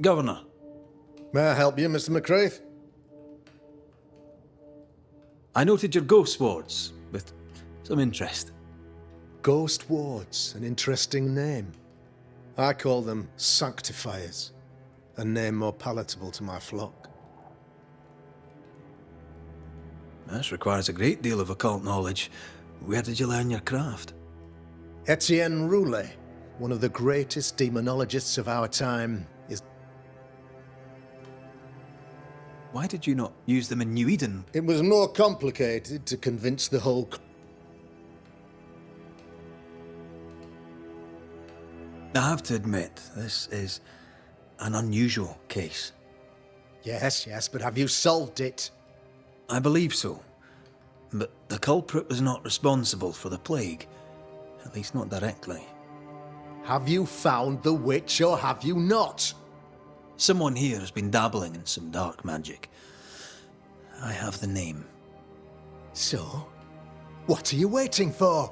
Governor. May I help you, Mr. McCraith? I noted your ghost wards with some interest. Ghost wards, an interesting name. I call them sanctifiers, a name more palatable to my flock. This requires a great deal of occult knowledge. Where did you learn your craft? Etienne Roulet, one of the greatest demonologists of our time, is... Why did you not use them in New Eden? It was more complicated to convince the whole... I have to admit, this is an unusual case. Yes, but have you solved it? I believe so. But the culprit was not responsible for the plague. At least not directly. Have you found the witch or have you not? Someone here has been dabbling in some dark magic. I have the name. So? What are you waiting for?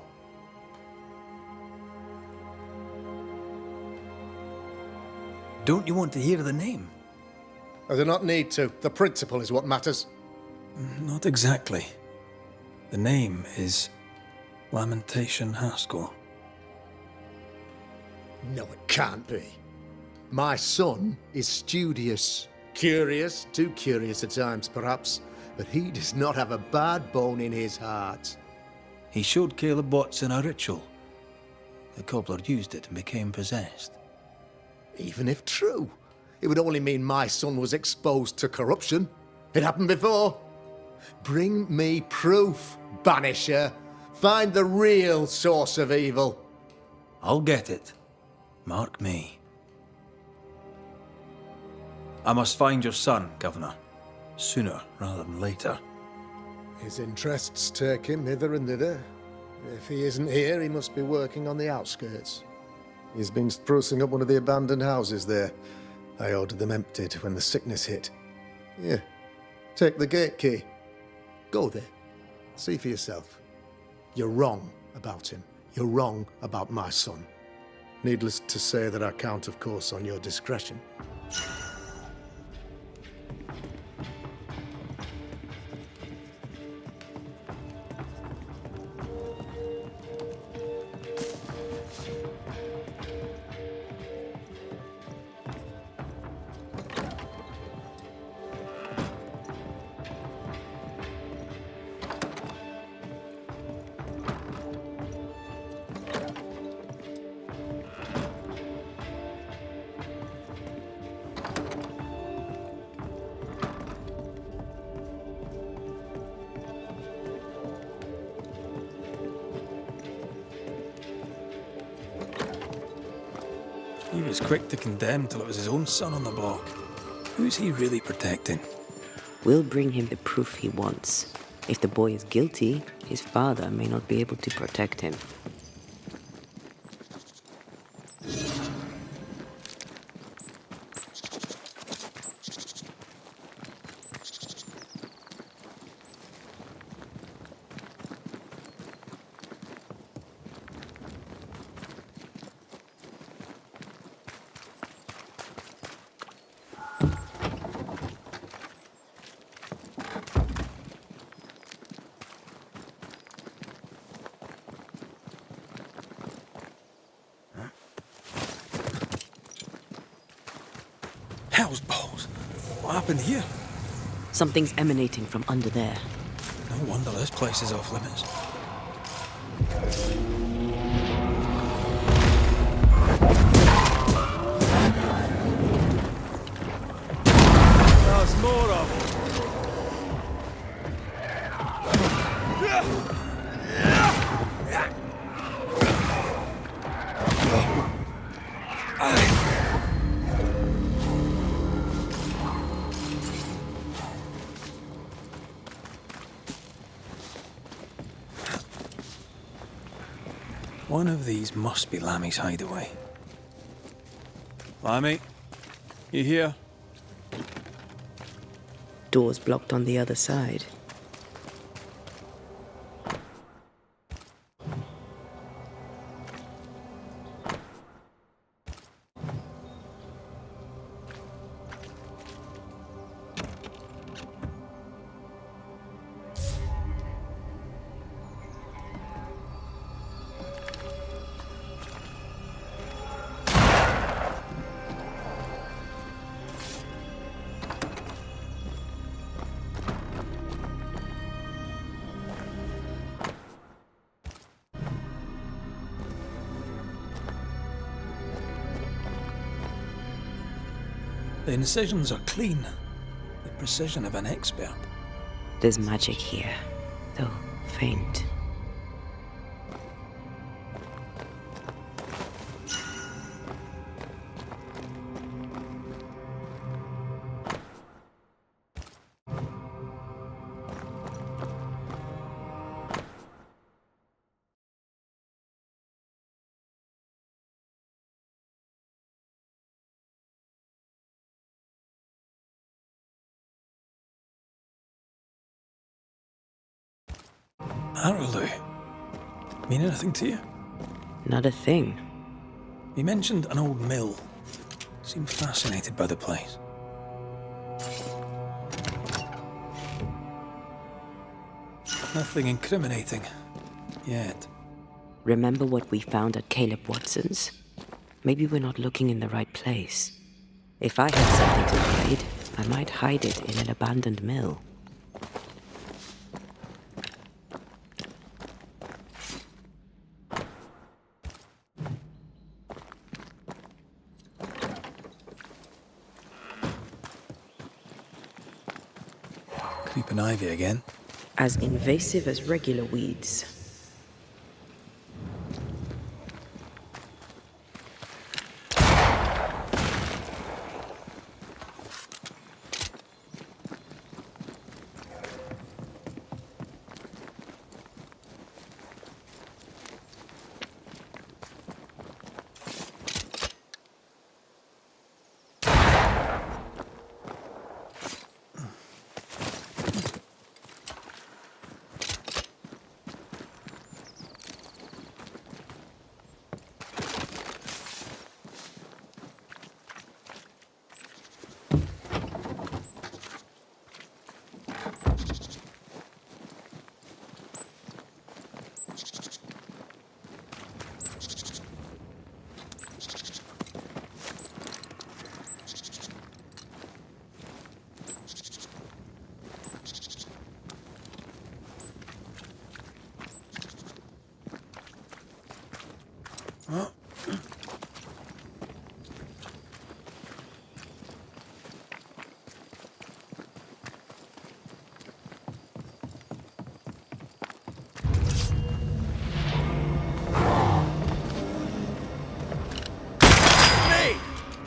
Don't you want to hear the name? I do not need to. The principle is what matters. Not exactly. The name is Lamentation Haskell. No, it can't be. My son is studious. Curious, too curious at times perhaps, but he does not have a bad bone in his heart. He showed Caleb Watson a ritual. The cobbler used it and became possessed. Even if true, it would only mean my son was exposed to corruption. It happened before. Bring me proof, Banisher. Find the real source of evil. I'll get it. Mark me. I must find your son, Governor. Sooner rather than later. His interests take him hither and thither. If he isn't here, he must be working on the outskirts. He's been sprucing up one of the abandoned houses there. I ordered them emptied when the sickness hit. Here, take the gate key. Go there. See for yourself. You're wrong about him. You're wrong about my son. Needless to say that I count, of course, on your discretion. He was quick to condemn till it was his own son on the block. Who's he really protecting? We'll bring him the proof he wants. If the boy is guilty, his father may not be able to protect him. Hell's balls! What happened here? Something's emanating from under there. No wonder this place is off limits. There's more of them. One of these must be Lammy's hideaway. Lammy, you here? Door's blocked on the other side. incisions are clean. The precision of an expert. There's magic here, though faint. Harrow. Mean anything to you? Not a thing. He mentioned an old mill. Seemed fascinated by the place. Nothing incriminating. Yet. Remember what we found at Caleb Watson's? Maybe we're not looking in the right place. If I had something to hide, I might hide it in an abandoned mill. Creeping ivy again. As invasive as regular weeds.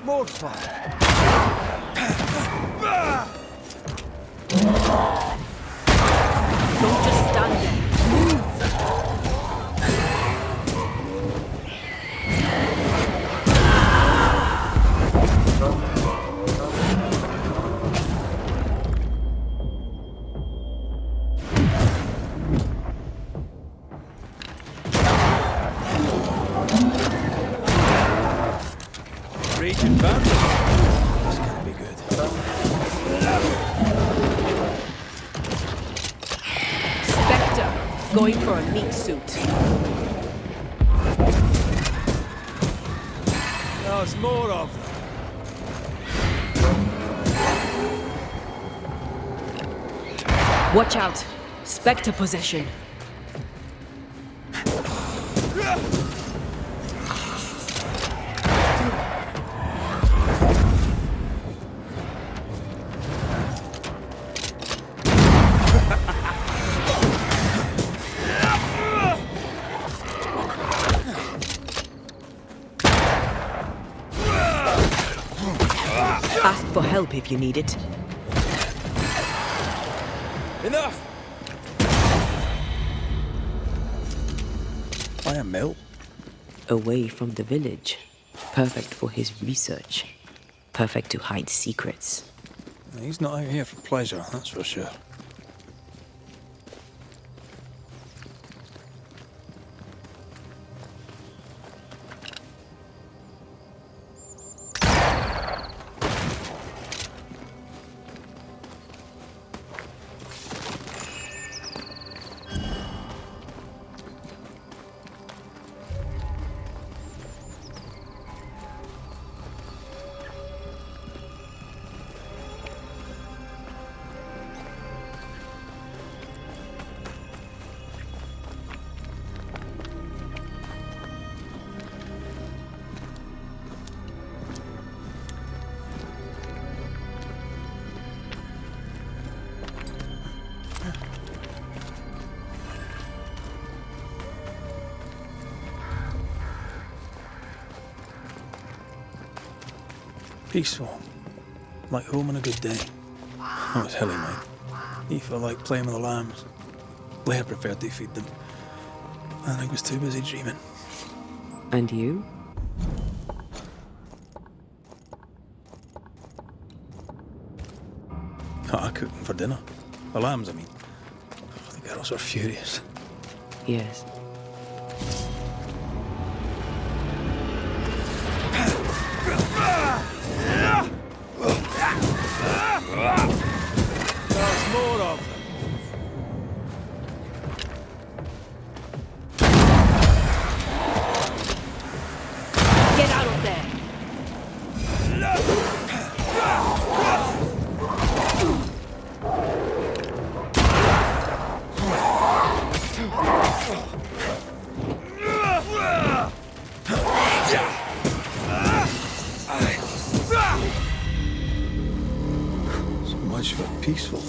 More fire. Don't just stand there. Move! Raging vandals. This can't be good. Spectre, going for a meat suit. There's more of them. Watch out! Spectre possession. Ask for help if you need it. Enough! Why a mill? Away from the village. Perfect for his research. Perfect to hide secrets. He's not out here for pleasure, that's for sure. Peaceful. Like home on a good day. I was hilly, mate. He felt like playing with the lambs. Blair preferred to feed them. I think was too busy dreaming. And you? I cooked them for dinner. The lambs, I mean. The girls were furious. Yes. There's more of them. Get out of there! So much for peaceful.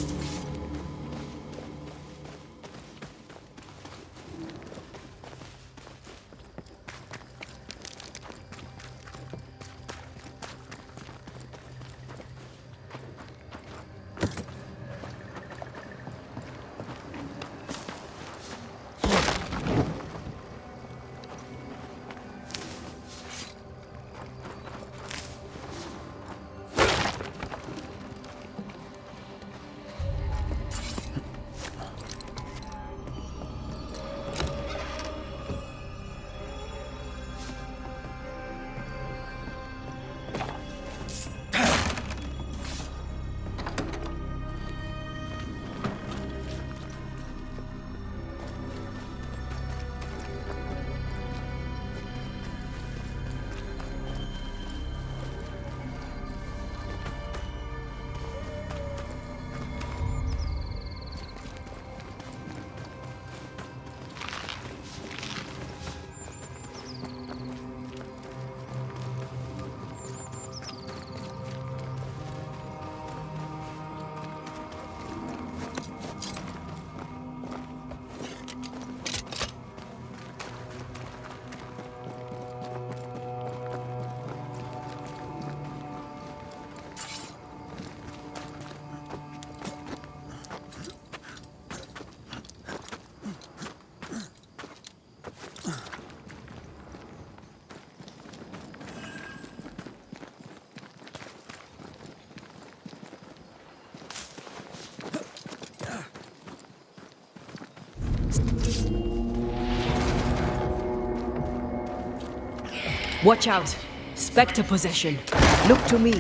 Watch out! Spectre possession. Look to me.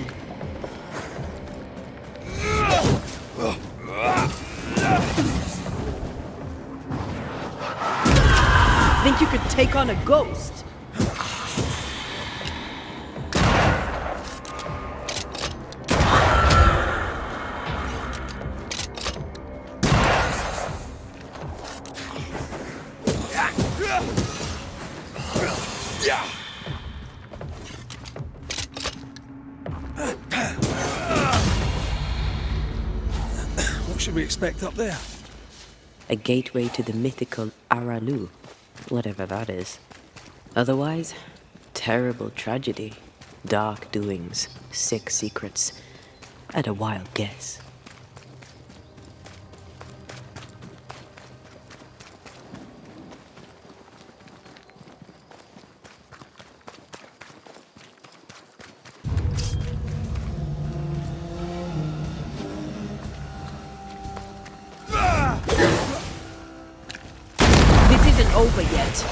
Think you could take on a ghost? What should we expect up there? A gateway to the mythical Aralu, whatever that is. Otherwise, terrible tragedy, dark doings, sick secrets, and a wild guess. Over yet.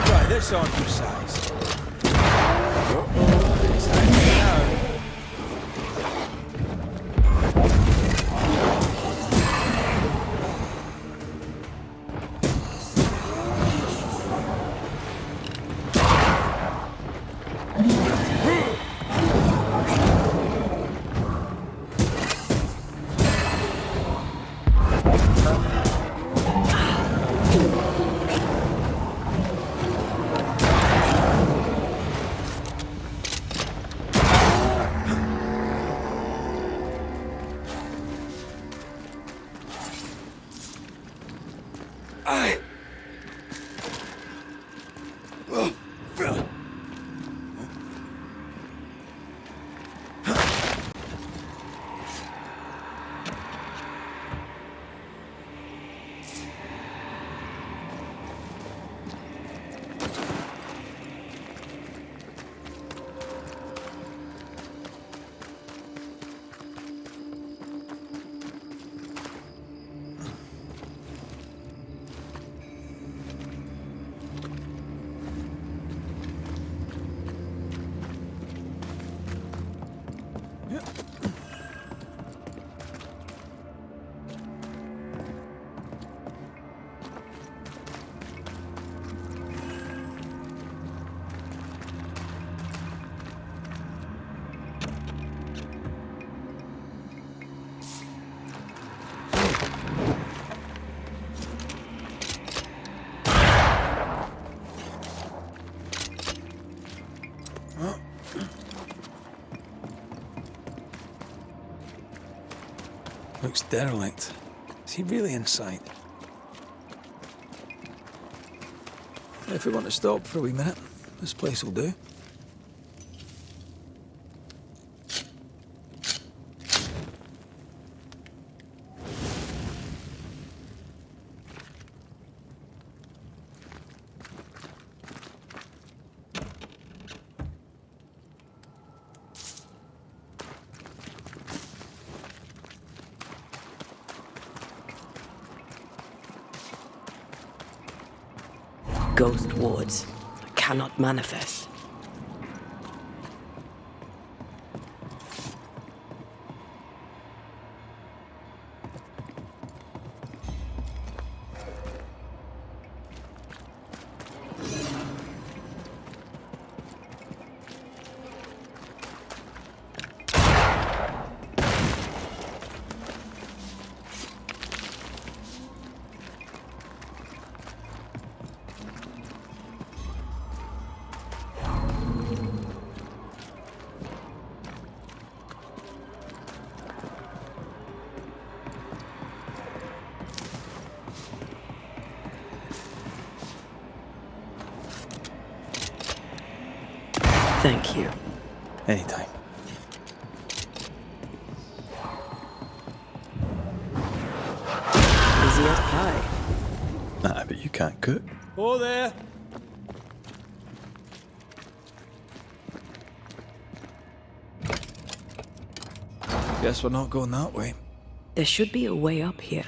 Try this on your size. It's hanging out. Looks derelict. Is he really inside? If we want to stop for a wee minute, this place will do. Ghost wards cannot manifest. Thank you. Anytime. Easy as pie. Nah, but you can't cook. Oh, there! Guess we're not going that way. There should be a way up here.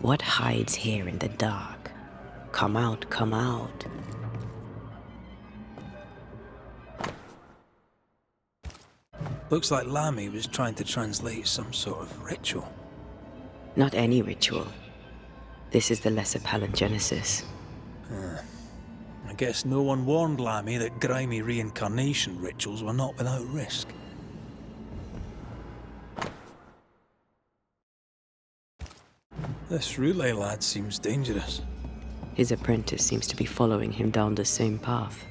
What hides here in the dark? Come out, come out. Looks like Lammy was trying to translate some sort of ritual. Not any ritual. This is the lesser palingenesis. I guess no one warned Lammy that grimy reincarnation rituals were not without risk. This relay lad seems dangerous. His apprentice seems to be following him down the same path.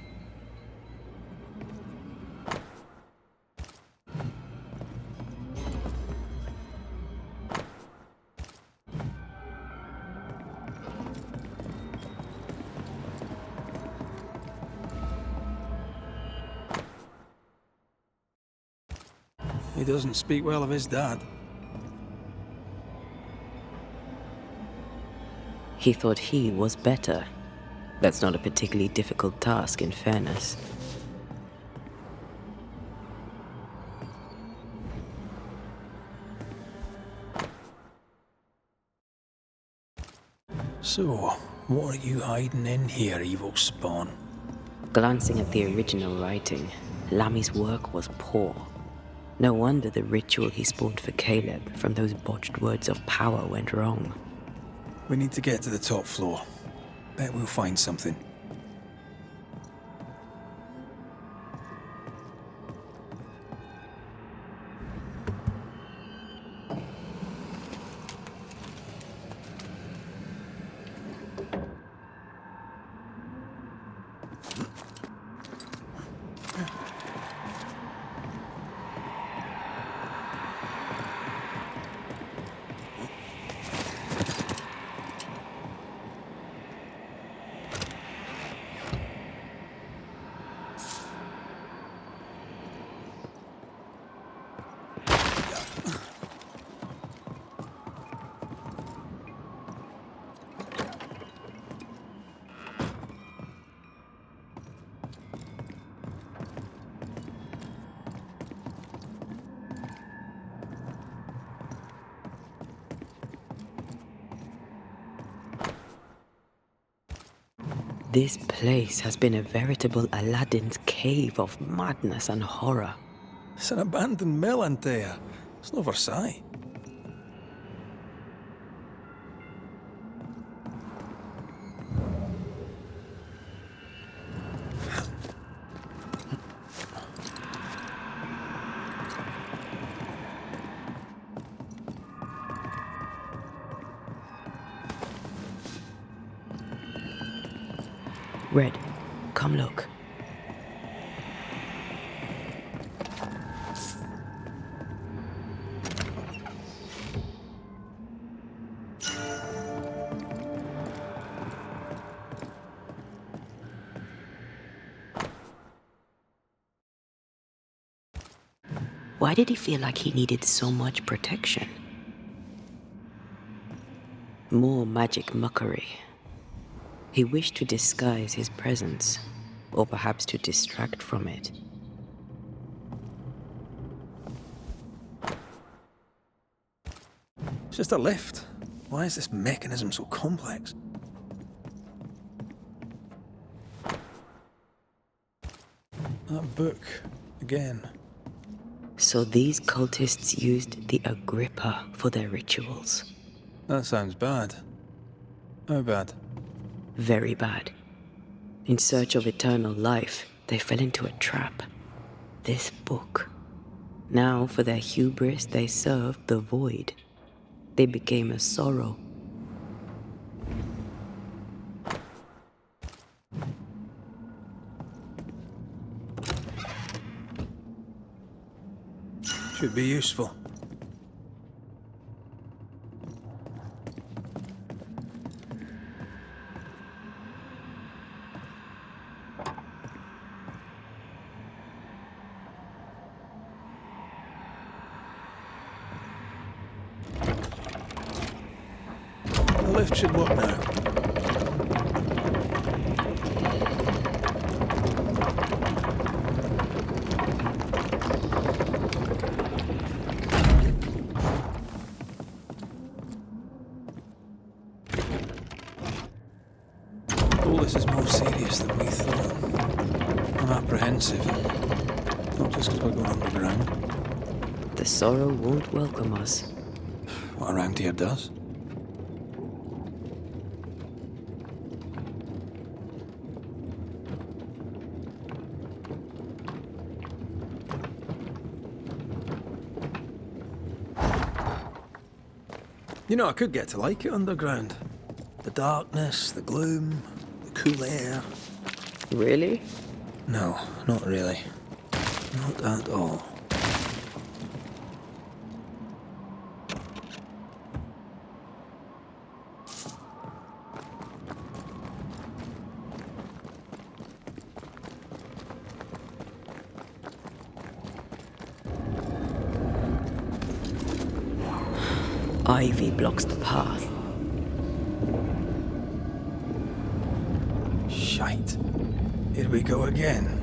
He doesn't speak well of his dad. He thought he was better. That's not a particularly difficult task, in fairness. So, what are you hiding in here, evil spawn? Glancing at the original writing, Lammy's work was poor. No wonder the ritual he spawned for Caleb from those botched words of power went wrong. We need to get to the top floor. Bet we'll find something. This place has been a veritable Aladdin's cave of madness and horror. It's an abandoned mill, Antea. It's no Versailles. Red, come look. Why did he feel like he needed so much protection? More magic mockery. He wished to disguise his presence, or perhaps to distract from it. It's just a lift. Why is this mechanism so complex? That book, again. So these cultists used the Agrippa for their rituals. That sounds bad. How bad? Very bad. In search of eternal life, they fell into a trap. This book. Now, for their hubris, they served the void. They became a sorrow. Should be useful. The lift should work now. All this is more serious than we thought. I'm apprehensive. Not just because we're going underground. The sorrow won't welcome us. What around here does. You know, I could get to like it underground. The darkness, the gloom, the cool air. Really? No, not really. Not at all. Ivy blocks the path. Shite. Here we go again.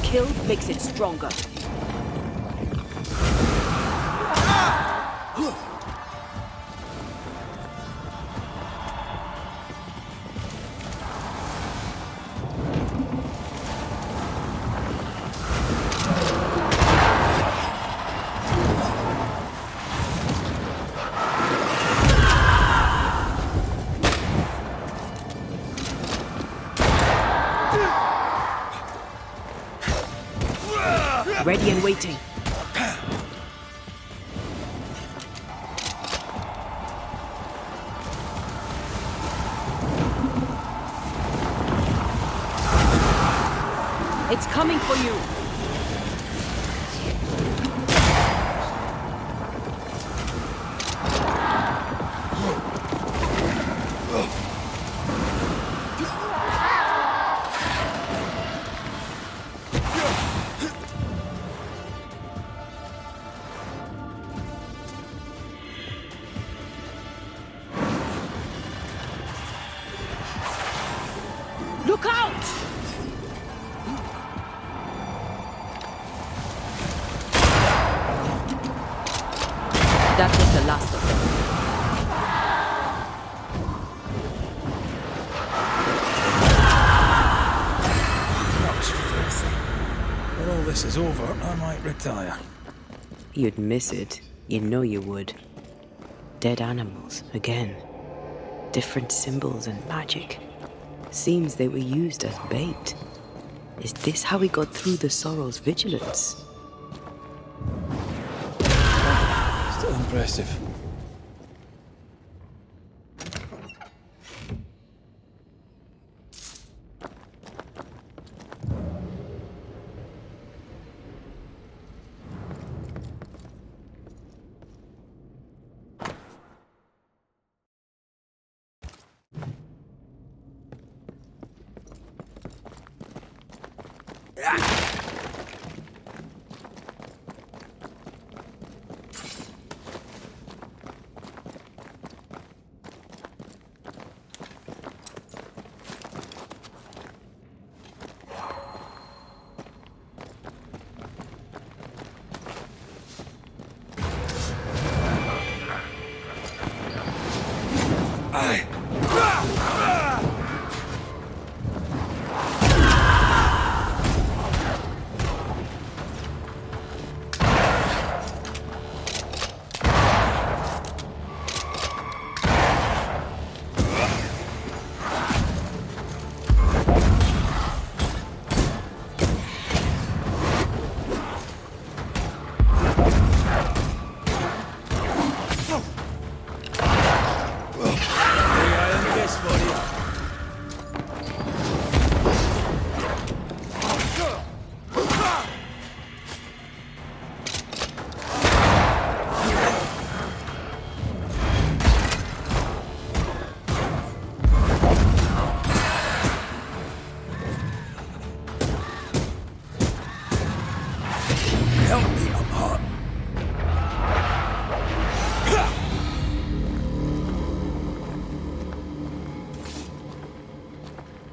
Killed makes it stronger. ready and waiting. It's coming for you! Look out! That was the last of them. That was filthy. When all this is over, I might retire. You'd miss it. You know you would. Dead animals, again. Different symbols and magic. Seems they were used as bait. Is this how we got through the Sorrow's vigilance? Still impressive.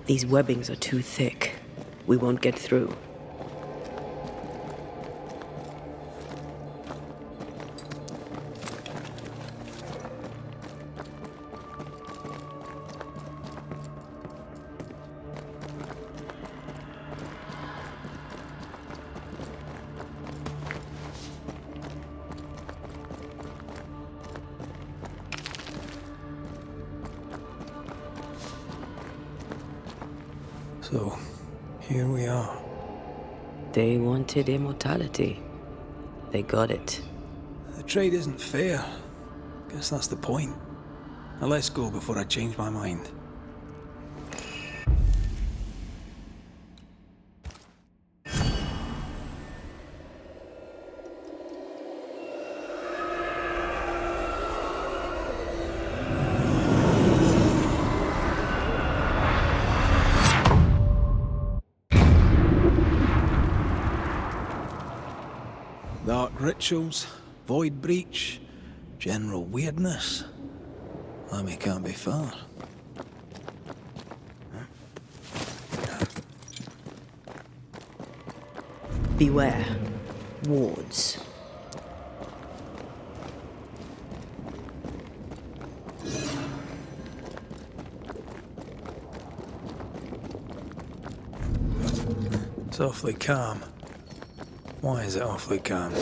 These webbings are too thick. We won't get through. So, here we are. They wanted immortality. They got it. The trade isn't fair. Guess that's the point. Now let's go before I change my mind. Dark rituals, void breach, general weirdness. Lammy can't be far. Beware. Wards. It's awfully calm. Why is it awfully calm?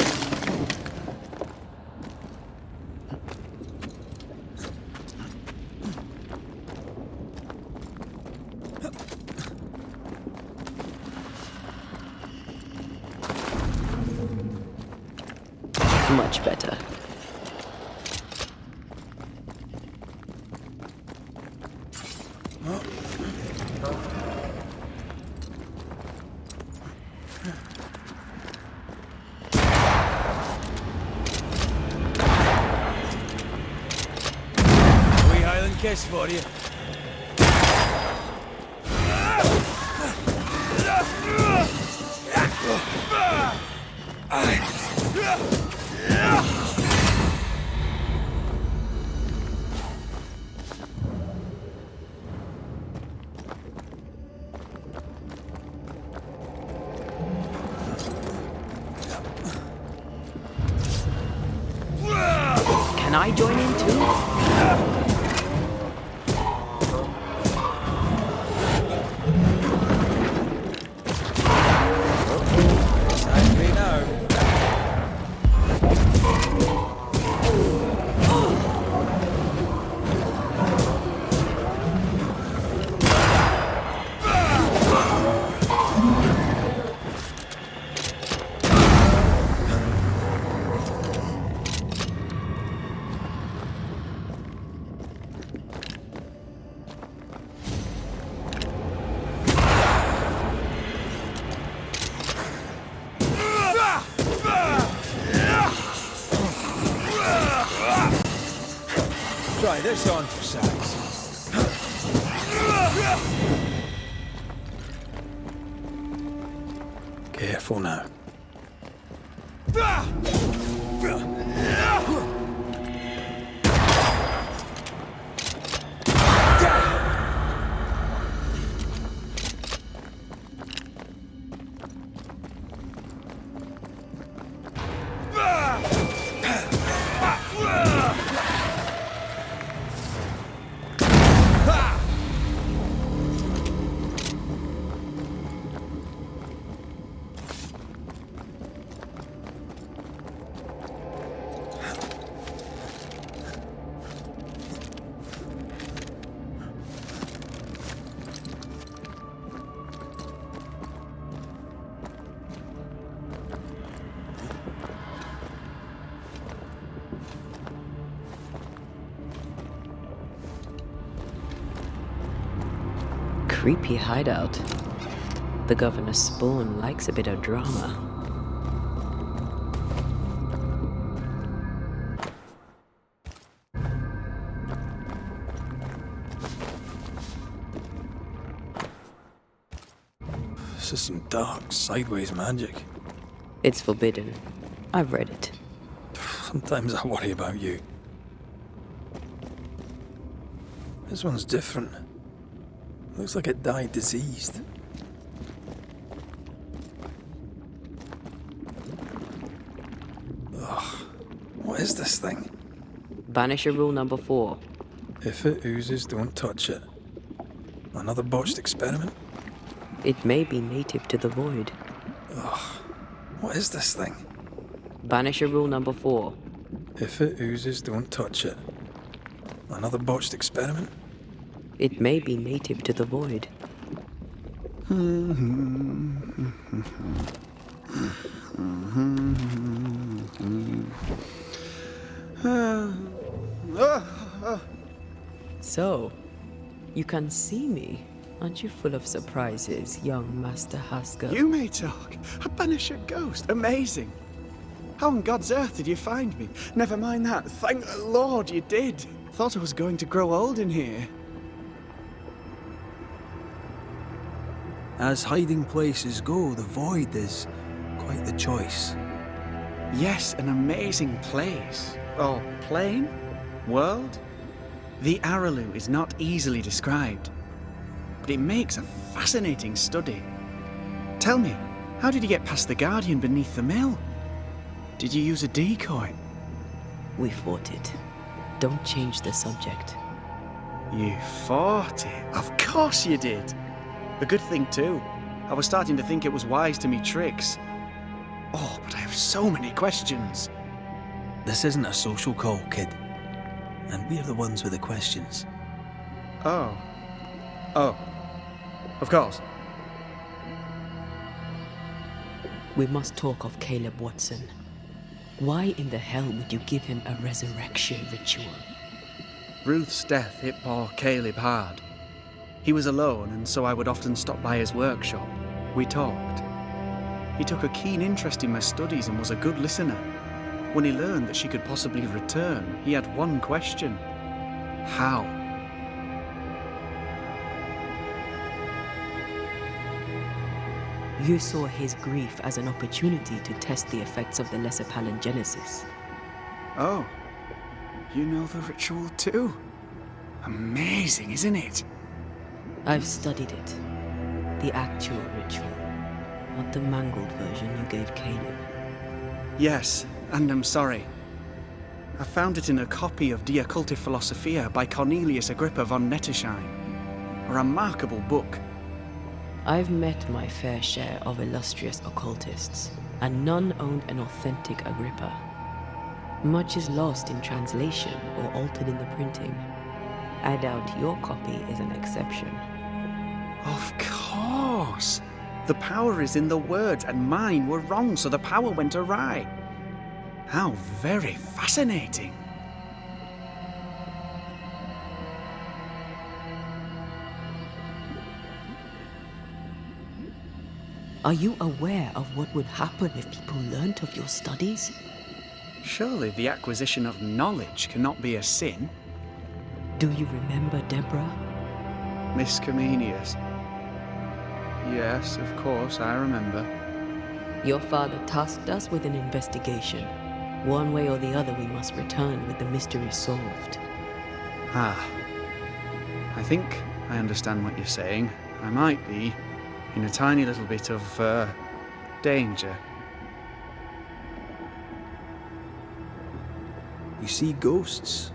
Much better. Kiss for you. Can I join in too? Try this on for size. Careful now. Creepy hideout. The governor's spawn likes a bit of drama. This is some dark, sideways magic. It's forbidden. I've read it. Sometimes I worry about you. This one's different. Looks like it died diseased. Ugh. What is this thing? Banisher rule number 4. If it oozes, don't touch it. Another botched experiment? It may be native to the void. Ugh. What is this thing? Banisher rule number 4. If it oozes, don't touch it. Another botched experiment? It may be native to the void. So, you can see me. Aren't you full of surprises, young Master Haskell? You may talk. A Banisher ghost. Amazing. How on God's earth did you find me? Never mind that. Thank the Lord you did. Thought I was going to grow old in here. As hiding places go, the void is quite the choice. Yes, an amazing place. Or plane? World? The Araloo is not easily described, but it makes a fascinating study. Tell me, how did you get past the Guardian beneath the mill? Did you use a decoy? We fought it. Don't change the subject. You fought it? Of course you did. A good thing too. I was starting to think it was wise to me tricks. Oh, but I have so many questions. This isn't a social call, kid. And we're the ones with the questions. Oh. Oh. Of course. We must talk of Caleb Watson. Why in the hell would you give him a resurrection ritual? Ruth's death hit poor Caleb hard. He was alone, and so I would often stop by his workshop. We talked. He took a keen interest in my studies and was a good listener. When he learned that she could possibly return, he had one question. How? You saw his grief as an opportunity to test the effects of the lesser palingenesis. Oh, you know the ritual too? Amazing, isn't it? I've studied it. The actual ritual, not the mangled version you gave Caleb. Yes, and I'm sorry. I found it in a copy of De Occulti Philosophia by Cornelius Agrippa von Nettesheim. A remarkable book. I've met my fair share of illustrious occultists, and none owned an authentic Agrippa. Much is lost in translation or altered in the printing. I doubt your copy is an exception. Of course! The power is in the words, and mine were wrong, so the power went awry. How very fascinating! Are you aware of what would happen if people learnt of your studies? Surely the acquisition of knowledge cannot be a sin. Do you remember Deborah? Miss Comenius. Yes, of course, I remember. Your father tasked us with an investigation. One way or the other, we must return with the mystery solved. Ah. I think I understand what you're saying. I might be in a tiny little bit of, danger. You see ghosts.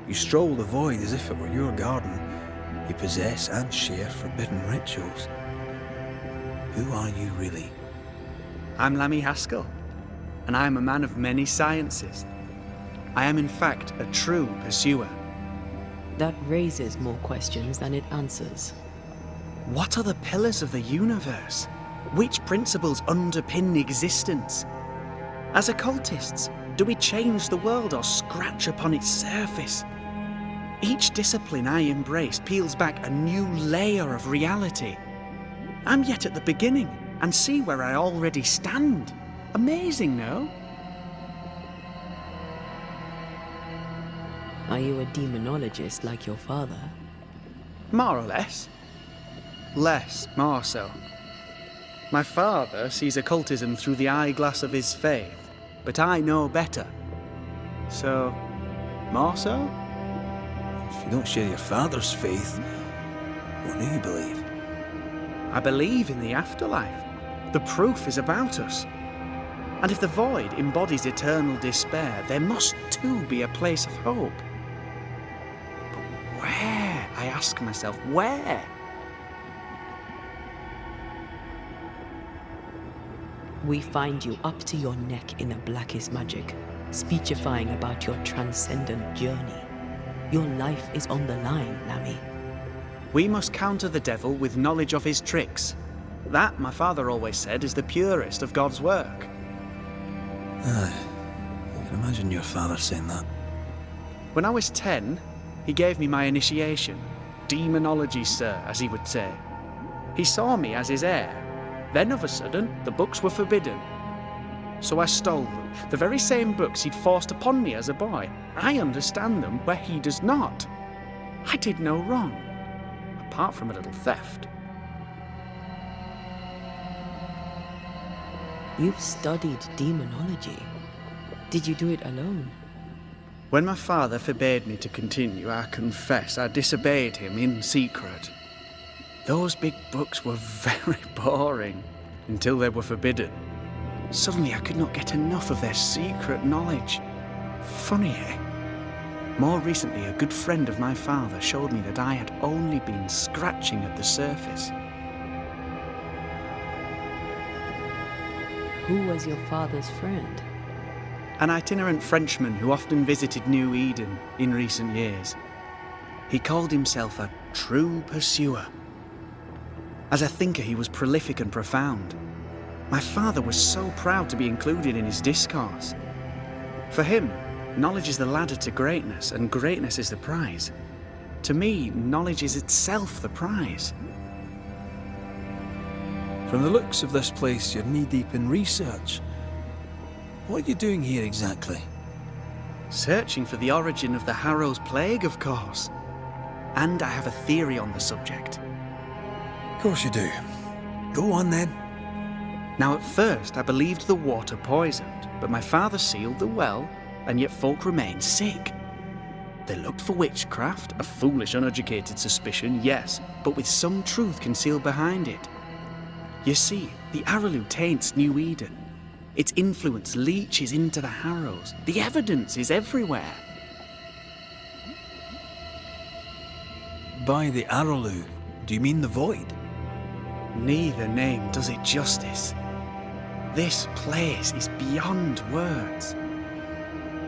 You stroll the void as if it were your garden. You possess and share forbidden rituals. Who are you really? I'm Lammy Haskell, and I am a man of many sciences. I am in fact a true pursuer. That raises more questions than it answers. What are the pillars of the universe? Which principles underpin existence? As occultists, do we change the world or scratch upon its surface? Each discipline I embrace peels back a new layer of reality. I'm yet at the beginning, and see where I already stand. Amazing, no? Are you a demonologist like your father? More or less. More so. My father sees occultism through the eyeglass of his faith, but I know better. So, more so? If you don't share your father's faith, what do you believe? I believe in the afterlife. The proof is about us. And if the void embodies eternal despair, there must too be a place of hope. But where? I ask myself, where? We find you up to your neck in the blackest magic, speechifying about your transcendent journey. Your life is on the line, Lammy. We must counter the devil with knowledge of his tricks. That, my father always said, is the purest of God's work. Aye. I can imagine your father saying that. When I was 10, he gave me my initiation. Demonology, sir, as he would say. He saw me as his heir. Then, of a sudden, the books were forbidden. So I stole them, the very same books he'd forced upon me as a boy. I understand them where he does not. I did no wrong, apart from a little theft. You've studied demonology. Did you do it alone? When my father forbade me to continue, I confess I disobeyed him in secret. Those big books were very boring until they were forbidden. Suddenly I could not get enough of their secret knowledge. Funny, eh? More recently, a good friend of my father showed me that I had only been scratching at the surface. Who was your father's friend? An itinerant Frenchman who often visited New Eden in recent years. He called himself a true pursuer. As a thinker, he was prolific and profound. My father was so proud to be included in his discourse. For him, knowledge is the ladder to greatness, and greatness is the prize. To me, knowledge is itself the prize. From the looks of this place, you're knee-deep in research. What are you doing here exactly? Searching for the origin of the Harrows plague, of course. And I have a theory on the subject. Of course you do. Go on then. Now, at first, I believed the water poisoned, but my father sealed the well, and yet folk remained sick. They looked for witchcraft, a foolish, uneducated suspicion, yes, but with some truth concealed behind it. You see, the Araloo taints New Eden. Its influence leaches into the Harrows. The evidence is everywhere. By the Araloo, do you mean the Void? Neither name does it justice. This place is beyond words.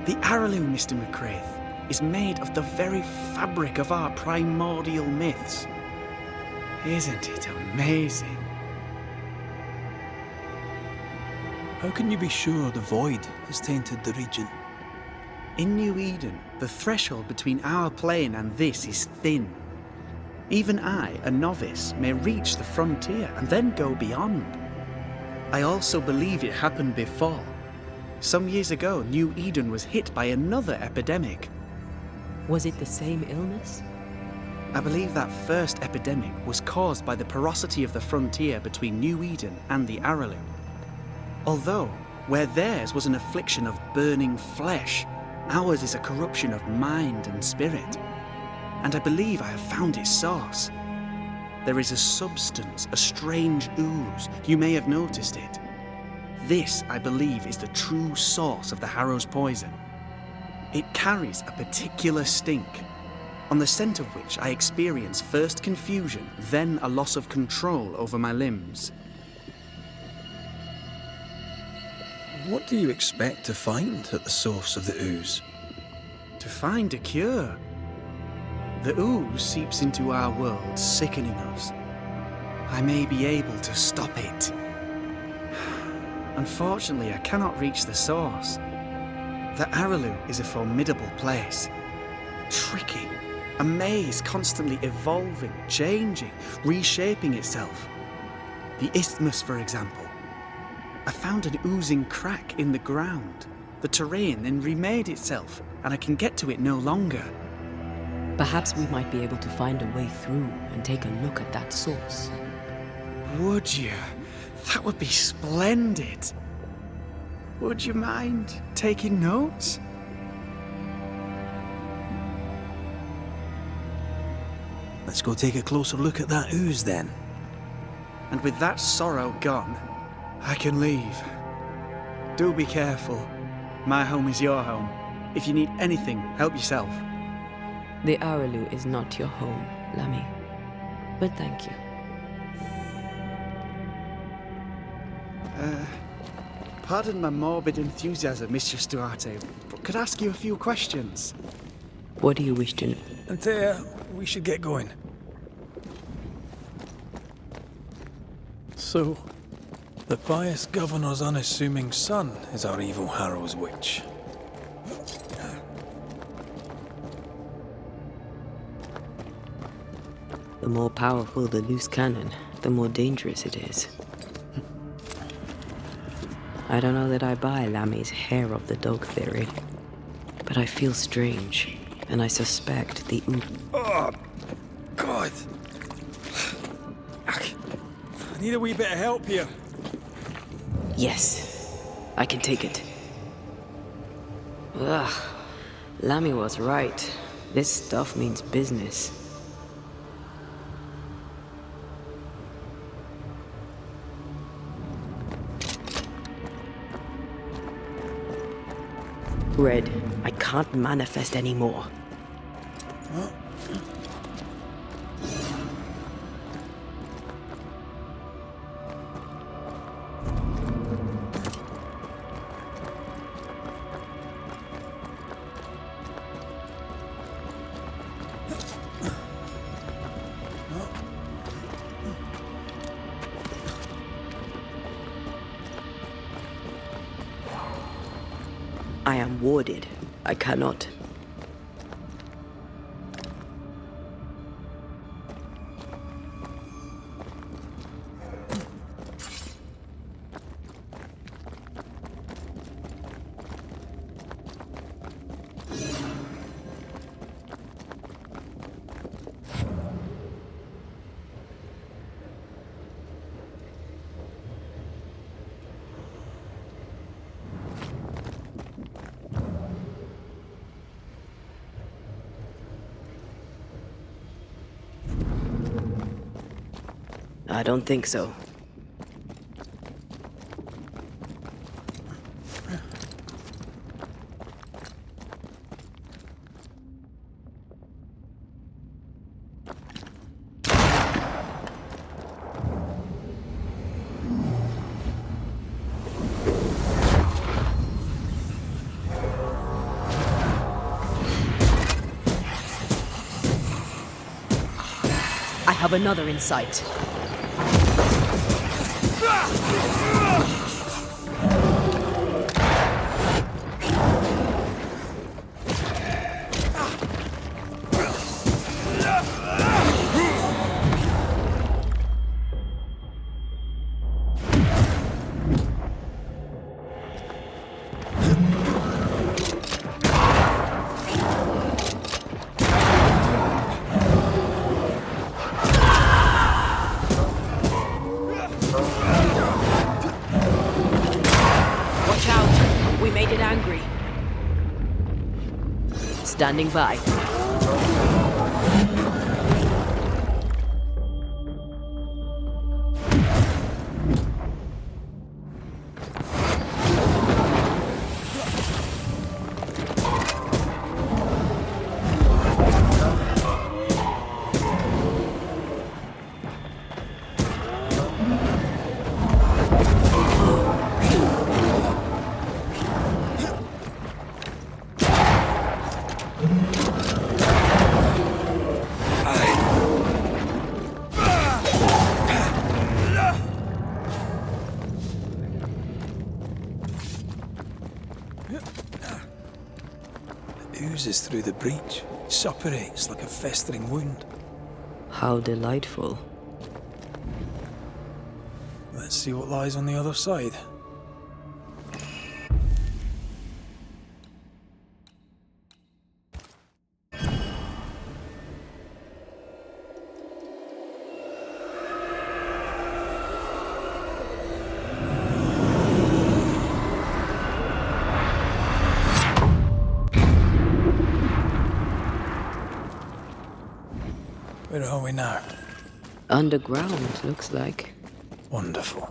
The Araloo, Mr. McCraith, is made of the very fabric of our primordial myths. Isn't it amazing? How can you be sure the Void has tainted the region? In New Eden, the threshold between our plane and this is thin. Even I, a novice, may reach the frontier and then go beyond. I also believe it happened before. Some years ago, New Eden was hit by another epidemic. Was it the same illness? I believe that first epidemic was caused by the porosity of the frontier between New Eden and the Araloo. Although, where theirs was an affliction of burning flesh, ours is a corruption of mind and spirit. And I believe I have found its source. There is a substance, a strange ooze. You may have noticed it. This, I believe, is the true source of the Harrows poison. It carries a particular stink, on the scent of which I experience first confusion, then a loss of control over my limbs. What do you expect to find at the source of the ooze? To find a cure. The ooze seeps into our world, sickening us. I may be able to stop it. Unfortunately, I cannot reach the source. The Araloo is a formidable place. Tricky. A maze constantly evolving, changing, reshaping itself. The isthmus, for example. I found an oozing crack in the ground. The terrain then remade itself, and I can get to it no longer. Perhaps we might be able to find a way through and take a look at that source. Would you? That would be splendid. Would you mind taking notes? Let's go take a closer look at that ooze then. And with that sorrow gone, I can leave. Do be careful. My home is your home. If you need anything, help yourself. The Araloo is not your home, Lammy. But thank you. Pardon my morbid enthusiasm, Mistress Duarte, but could I ask you a few questions? What do you wish to know? Antea, we should get going. So, the pious governor's unassuming son is our evil Harrows witch. The more powerful the loose cannon, the more dangerous it is. I don't know that I buy Lammy's hair of the dog theory, but I feel strange, and I suspect the ooze. Oh, God! I need a wee bit of help here. Yes, I can take it. Ugh, Lammy was right. This stuff means business. Red, I can't manifest anymore. I am warded. I cannot. I don't think so. I have another in sight. Standing by. Oozes through the breach, suppurates like a festering wound. How delightful. Let's see what lies on the other side. Where are we now? Underground, looks like. Wonderful.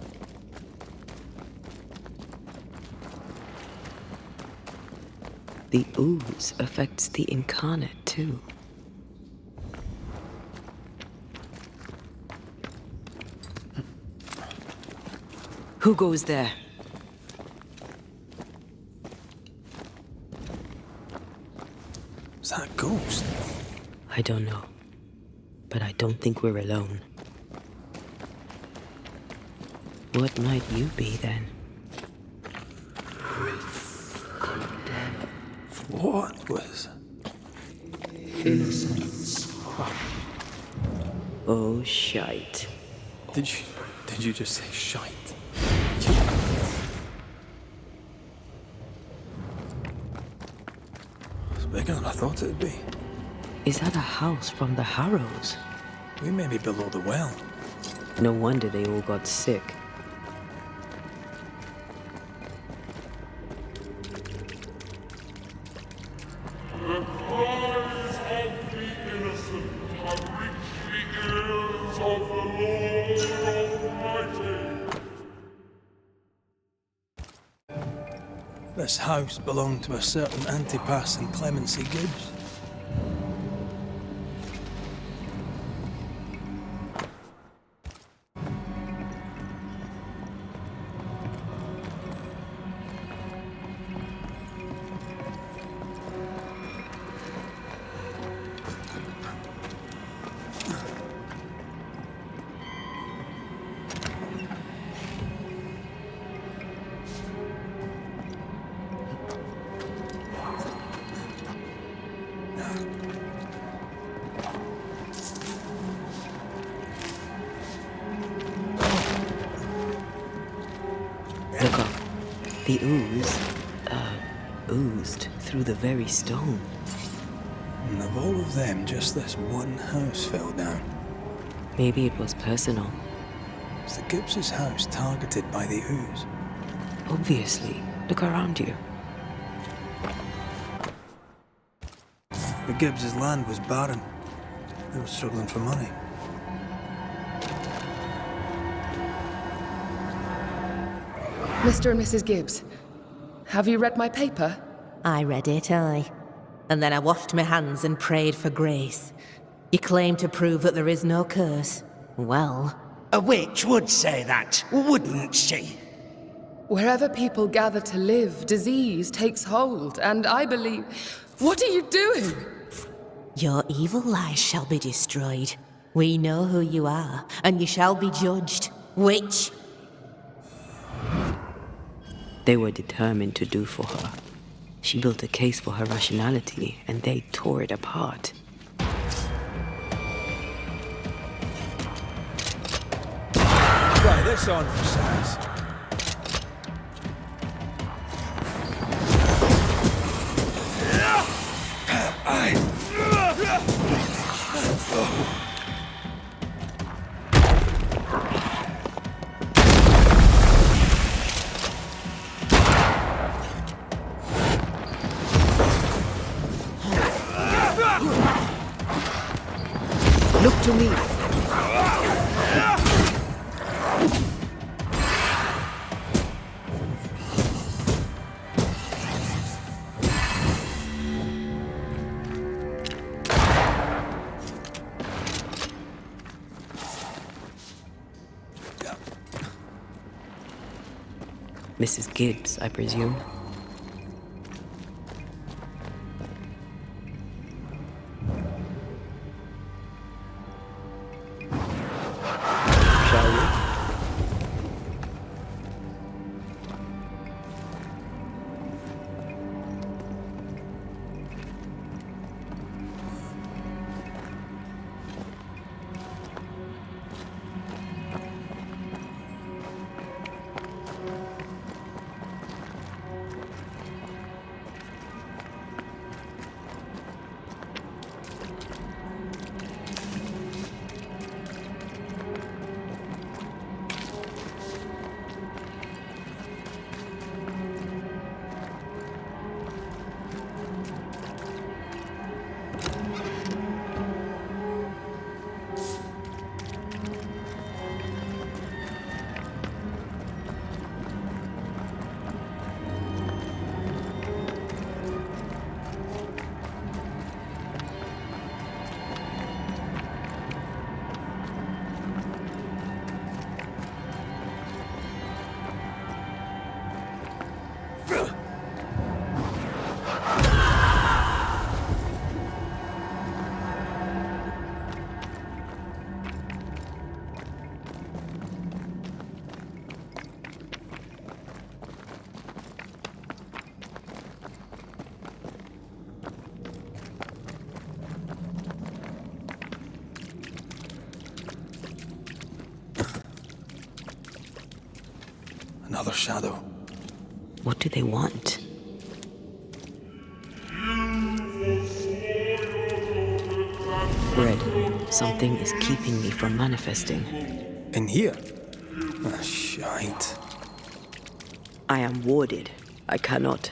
The ooze affects the incarnate, too. Who goes there? Is that a ghost? I don't know. But I don't think we're alone. What might you be, then? What was... Innocence crushed. Oh, shite. Did you just say shite? It's bigger than I thought it'd be. Is that a house from the Harrows? We may be below the well. No wonder they all got sick. The cries of the innocent have reached the ears of the Lord Almighty. This house belonged to a certain Antipas and Clemency Gibbs. Look up. The ooze, oozed through the very stone. And of all of them, just this one house fell down. Maybe it was personal. Was the Gibbs' house targeted by the ooze? Obviously. Look around you. The Gibbs' land was barren. They were struggling for money. Mr. and Mrs. Gibbs, have you read my paper? I read it, aye. And then I washed my hands and prayed for grace. You claim to prove that there is no curse. Well, A witch would say that, wouldn't she? Wherever people gather to live, disease takes hold, and I believe... What are you doing? your evil lies shall be destroyed. We know who you are, and you shall be judged. Witch! They were determined to do for her. She built a case for her rationality, and they tore it apart. Try this on for size. Look to me. Mrs. Gibbs, I presume. Shall we? Another shadow. What do they want? Red, something is keeping me from manifesting. In here? Ah, shite. I am warded. I cannot.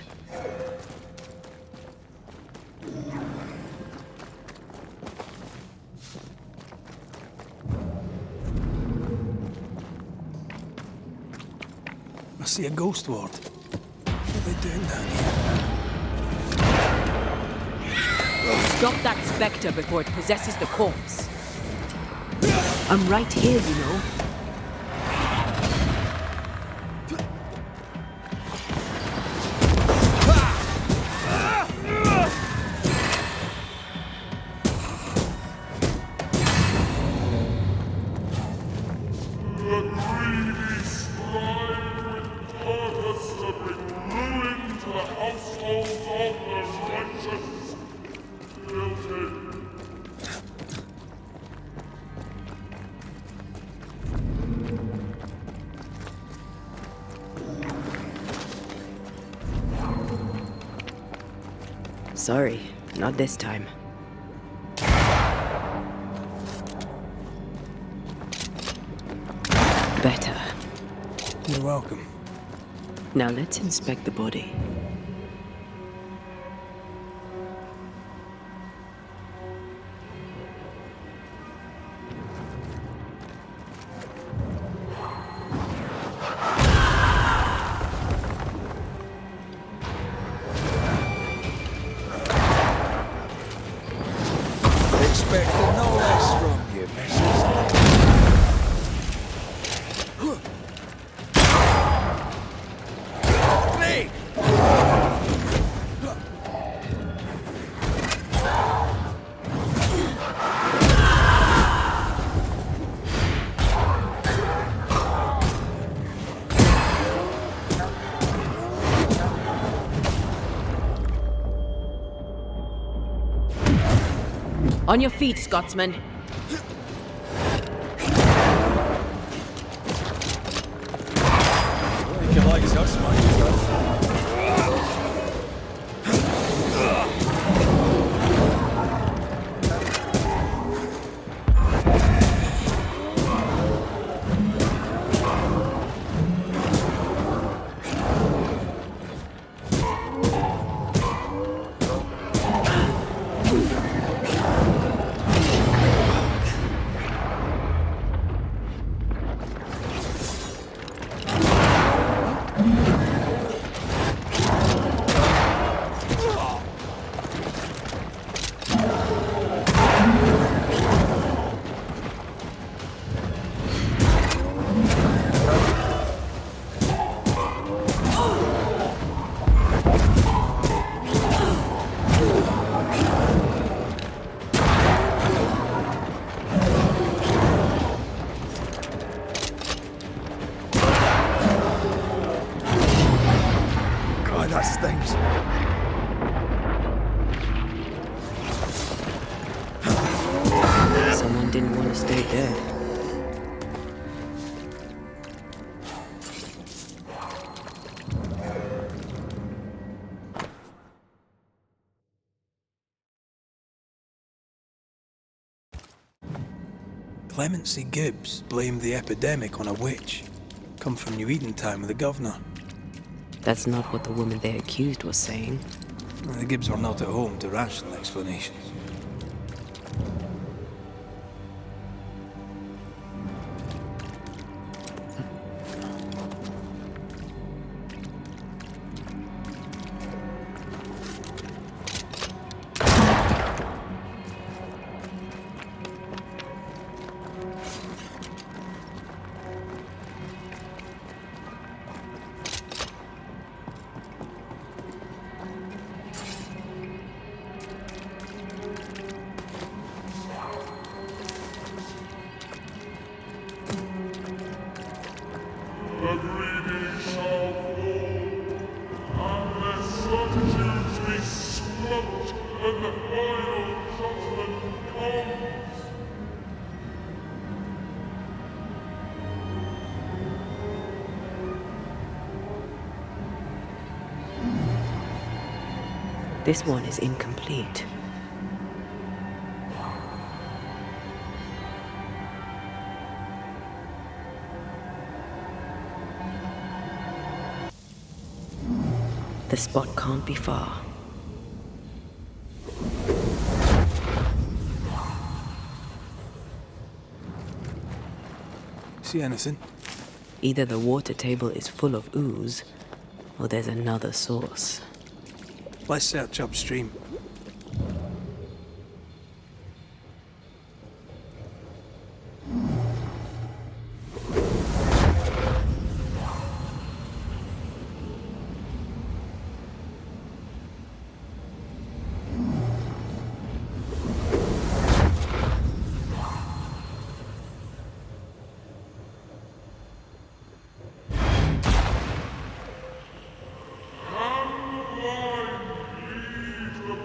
I see a ghost ward. What are they doing down here? Stop that spectre before it possesses the corpse. I'm right here, you know. Sorry, not this time. Better. You're welcome. Now let's inspect the body. Expecting no less from you, missus. Me! On your feet, Scotsman. You like us, mind you. Things. Someone didn't want to stay dead. Clemency Gibbs blamed the epidemic on a witch. Come from New Eden time with the governor. That's not what the woman they accused was saying. The Gibbs were not at home to rational explanations. The greedy shall fall, and their substitutes be smoked when the final judgment comes. This one is incomplete. The spot can't be far. See anything? Either the water table is full of ooze, or there's another source. Let's search upstream. And the blind lead the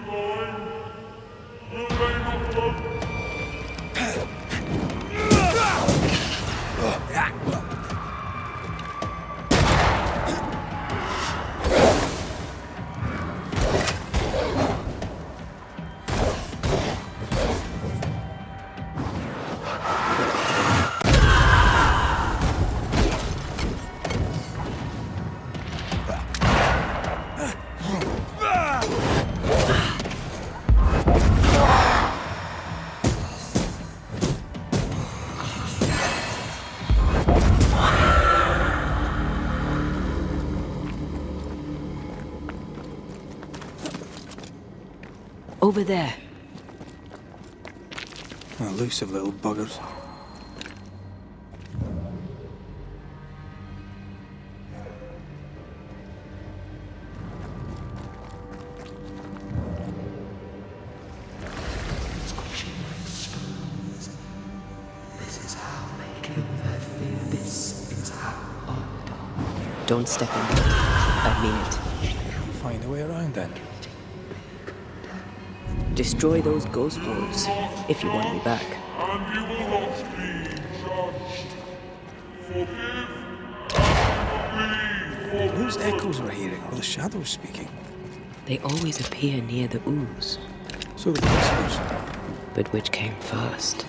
Over there. Elusive little buggers. Don't step in. I mean it. Find a way around then. Destroy those ghost wolves, if you want me back. And you will not be judged. Forgive and be forgiven. Those echoes we're hearing are the shadows speaking. They always appear near the ooze. So the whispers. But which came first?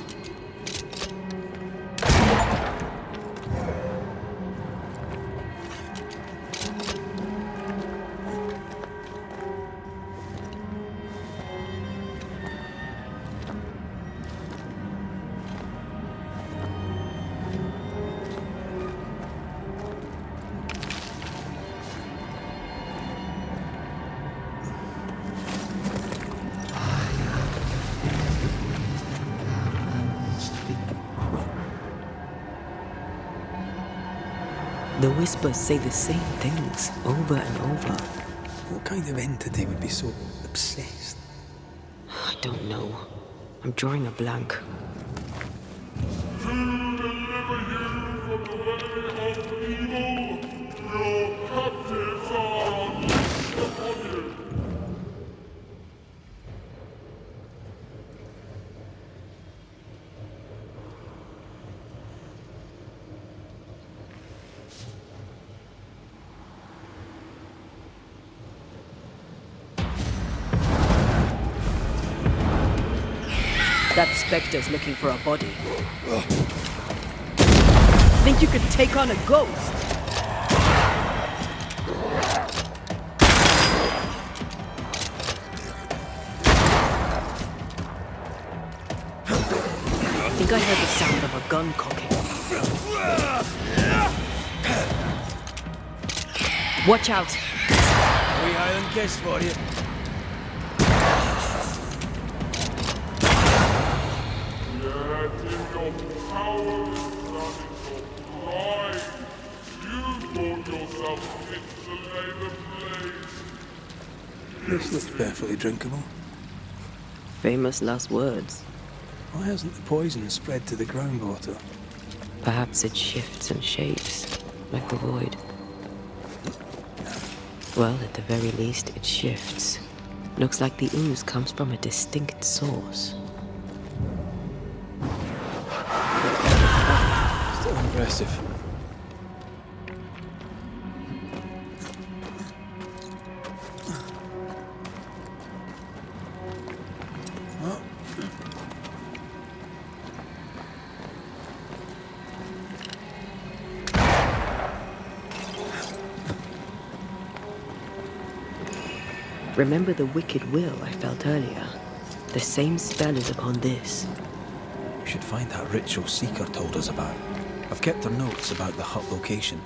The whispers say the same things over and over. What kind of entity would be so obsessed? I don't know. I'm drawing a blank. To deliver you from the way of evil, your captives are unleashed upon you. That specter's looking for a body. Think you could take on a ghost? I think I heard the sound of a gun cocking. Watch out! We Highland kiss for you. Yet in your power and in your pride, you thought yourself fit to lay the blade. This looks perfectly drinkable. Famous last words. Why hasn't the poison spread to the groundwater? Perhaps it shifts and shapes, like the void. Well, at the very least, it shifts. Looks like the ooze comes from a distinct source. Still impressive. Remember the wicked will I felt earlier? The same spell is upon this. We should find that ritual Seeker told us about. I've kept her notes about the hut location.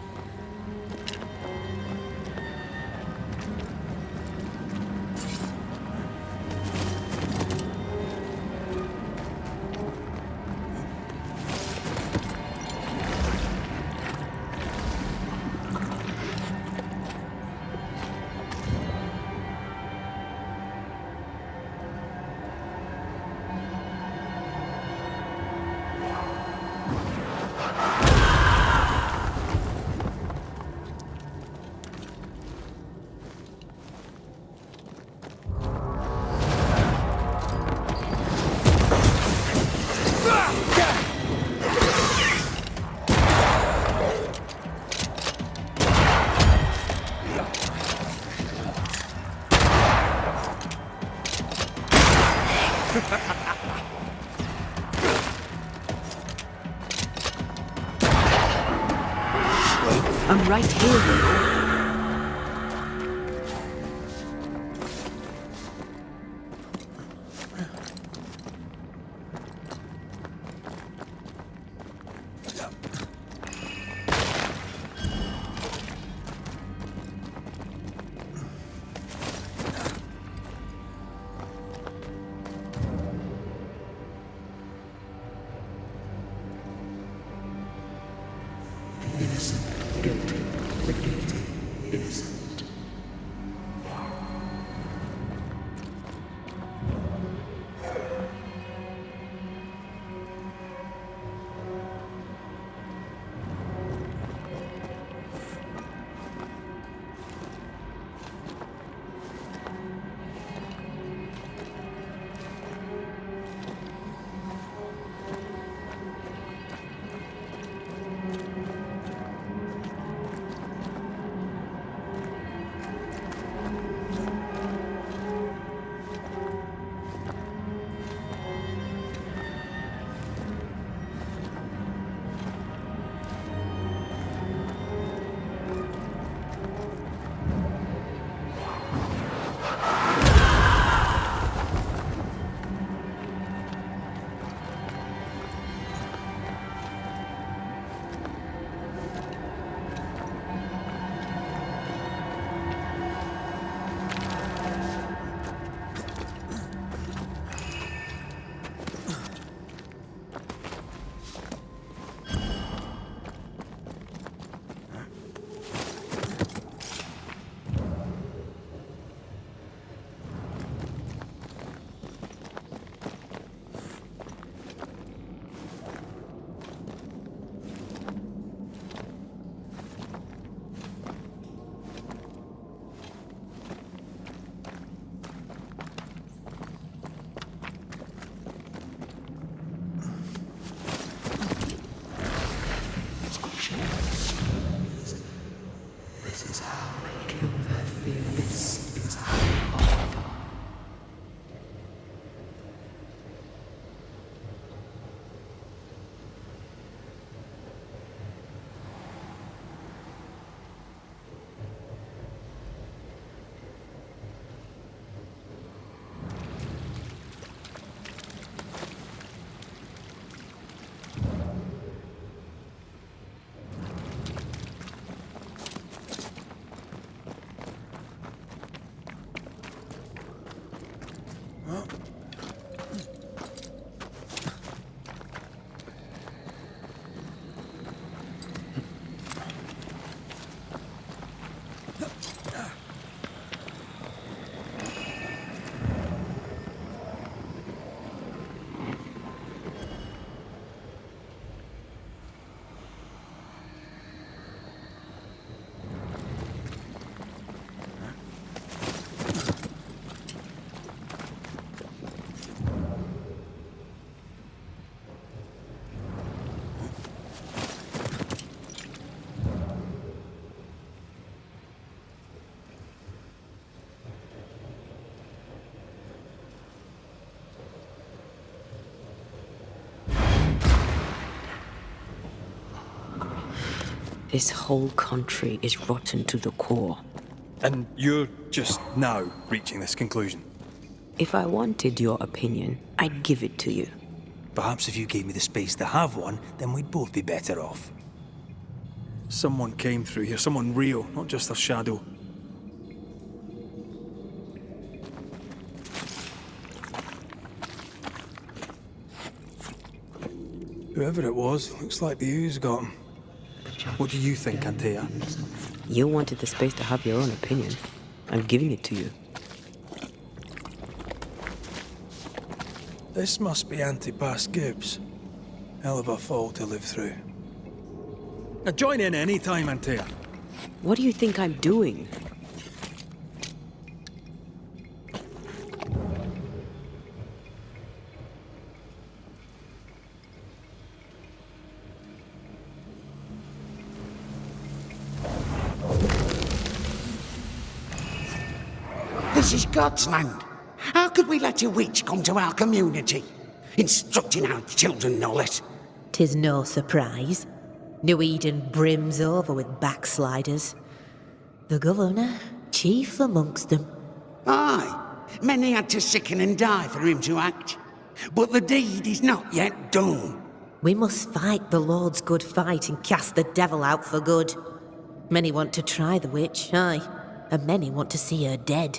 I'm right here. This whole country is rotten to the core. And you're just now reaching this conclusion? If I wanted your opinion, I'd give it to you. Perhaps if you gave me the space to have one, then we'd both be better off. Someone came through here, someone real, not just a shadow. Whoever it was, looks like the ooze got him. What do you think, Antea? You wanted the space to have your own opinion. I'm giving it to you. This must be Antipas Gibbs. Hell of a fall to live through. Now join in any time, Antea. What do you think I'm doing? This is God's land. How could we let a witch come to our community? Instructing our children, no less. 'Tis no surprise. New Eden brims over with backsliders. The governor, chief amongst them. Aye, many had to sicken and die for him to act. But the deed is not yet done. We must fight the Lord's good fight and cast the devil out for good. Many want to try the witch, aye, and many want to see her dead.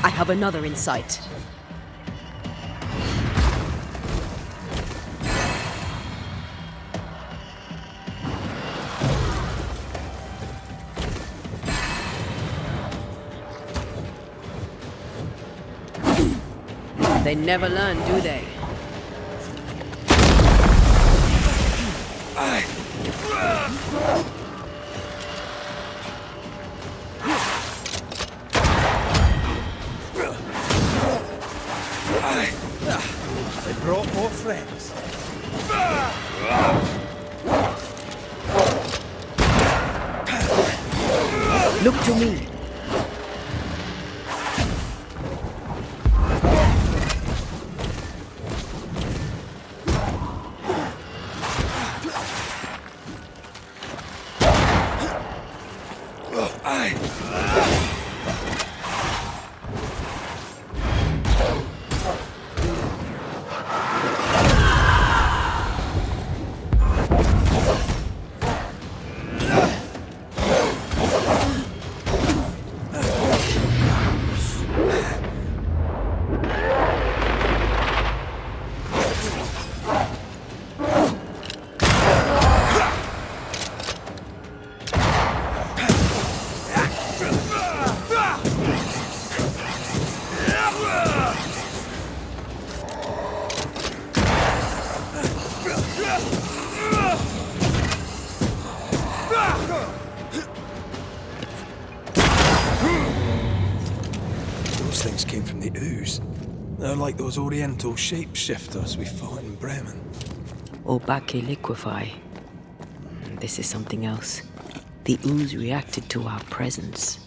I have another insight. They never learn, do they? They brought more friends. Look to me. Those things came from the ooze. They're like those oriental shapeshifters we fought in Bremen. Or Bacche liquefy. This is something else. The ooze reacted to our presence.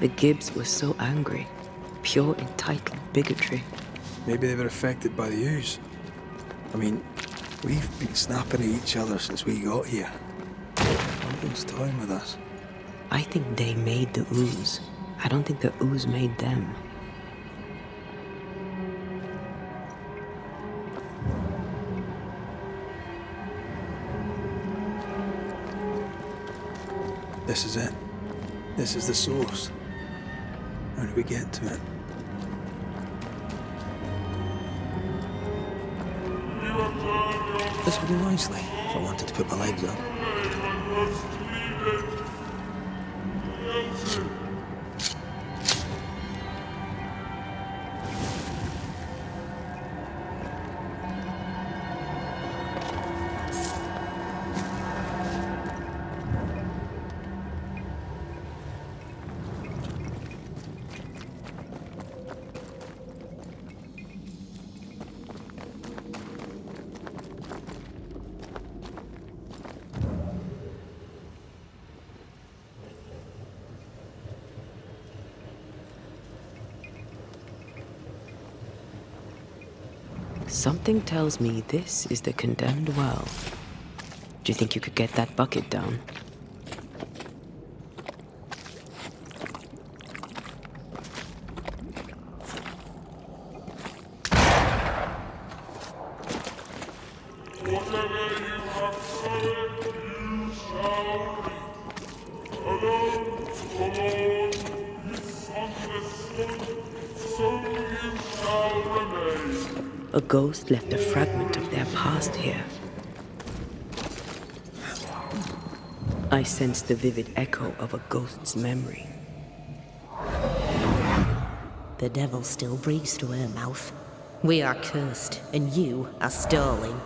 The Gibbs were so angry. Pure entitled bigotry. Maybe they were affected by the ooze. I mean, we've been snapping at each other since we got here. Something's toying with us. I think they made the ooze. I don't think the ooze made them. This is it. This is the source. How do we get to it? This would do nicely if I wanted to put my legs up. Something tells me this is the condemned well. Do you think you could get that bucket down? A ghost left a fragment of their past here. I sense the vivid echo of a ghost's memory. The devil still breathes through her mouth. We are cursed, and you are stalling.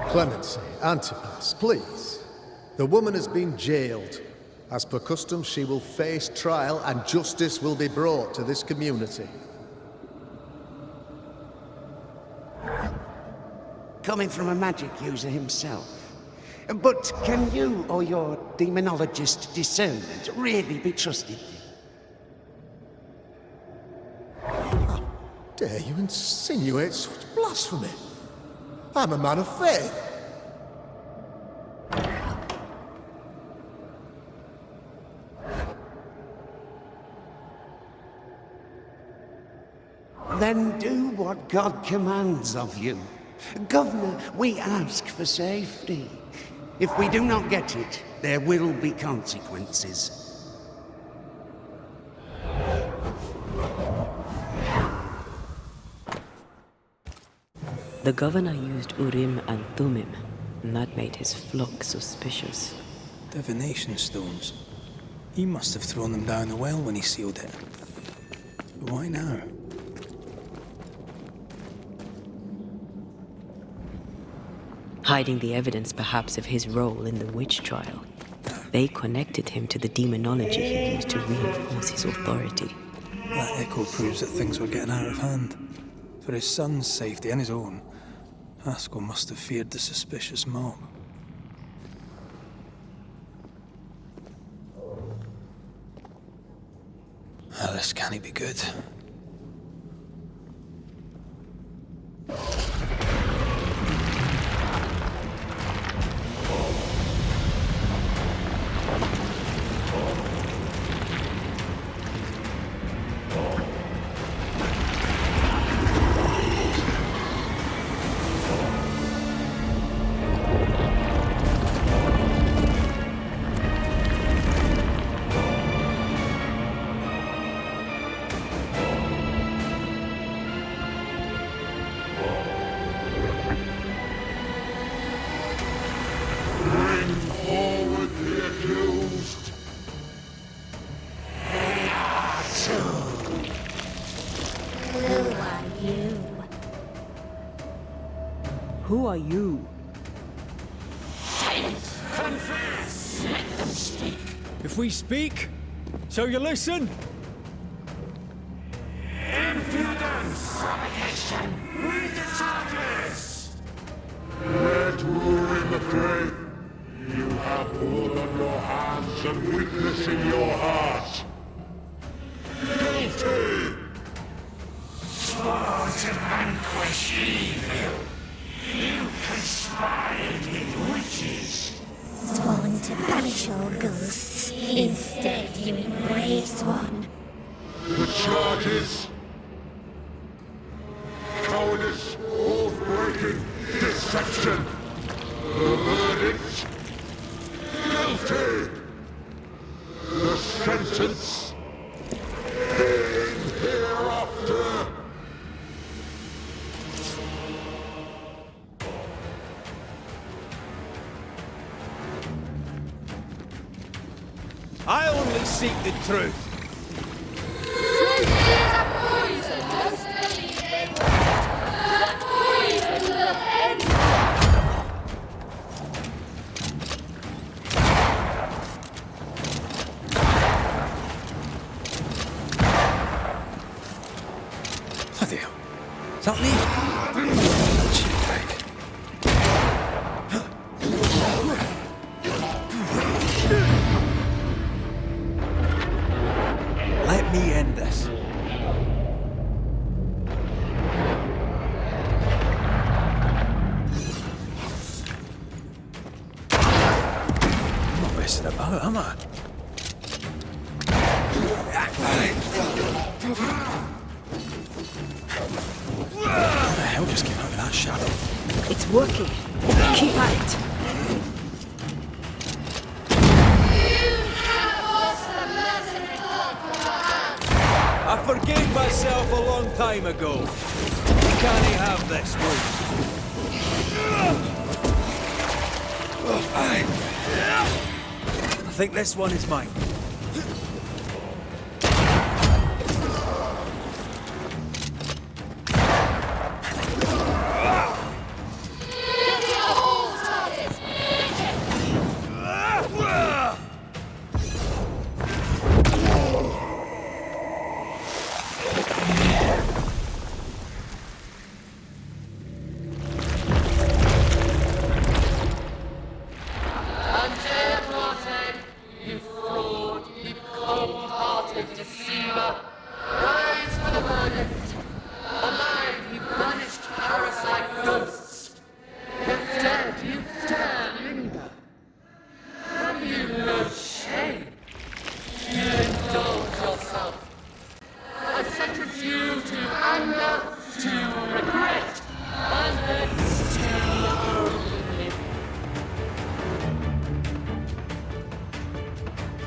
Clemency, Antipas, please. The woman has been jailed. As per custom, she will face trial and justice will be brought to this community. Coming from a magic user himself. But can you or your demonologist discernment really be trusted? How dare you insinuate such blasphemy? I'm a man of faith. Then do what God commands of you. Governor, we ask for safety. If we do not get it, there will be consequences. The governor used Urim and Thummim, and that made his flock suspicious. Divination stones. He must have thrown them down the well when he sealed it. But why now? Hiding the evidence perhaps of his role in the witch trial. They connected him to the demonology he used to reinforce his authority. That echo proves that things were getting out of hand. For his son's safety and his own, Haskell must have feared the suspicious mob. Well, this can't be good. Who are you? Confess! Let them speak! If we speak, shall you listen? Impudence! Provocation! Read the charges! Red rule in the faith. You have blood on your hands and weakness in your heart. Guilty! Swore to vanquish evil. You conspired with witches. Sworn to banish all ghosts. Instead, you embrace one. The charges. Cowardice, oath-breaking, deception. The verdict. Guilty. The sentence. Pain hereafter. I only seek the truth. Bloody hell. Is that me? Shipwreck. messing about, am I? What the hell just came out of that shadow? It's working. Keep at it. I forgave myself a long time ago. You can't have this, Wolf. I think this one is mine.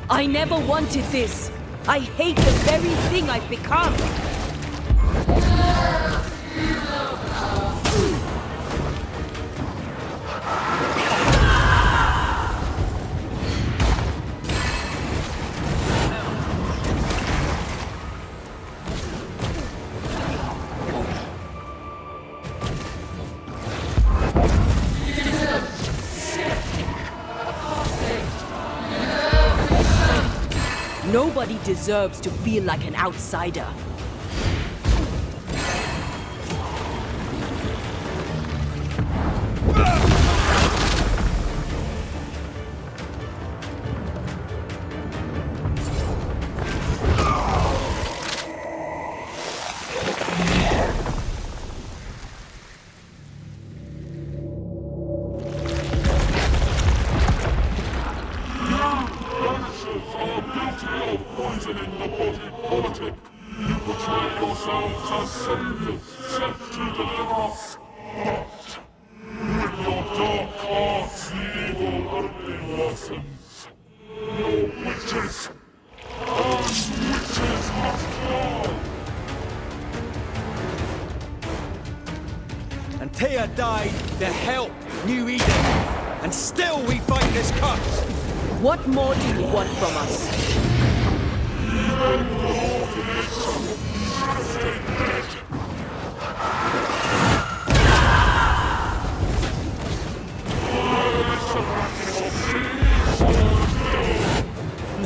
I never wanted this. I hate the very thing I've become. Nobody deserves to feel like an outsider. Antea died to help New Eden, and still we fight this curse. What more do you want from us?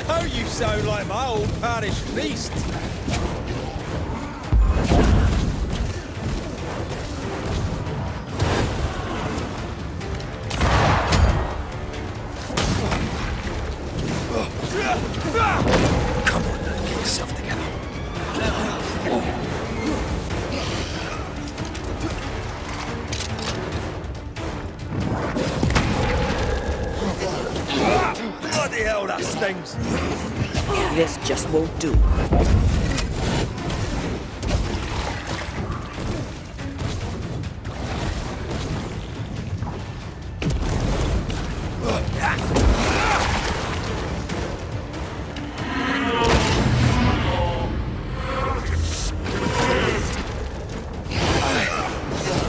Now you sound like my old parish priest. Come on, get yourself together. Bloody hell, that stings! This just won't do.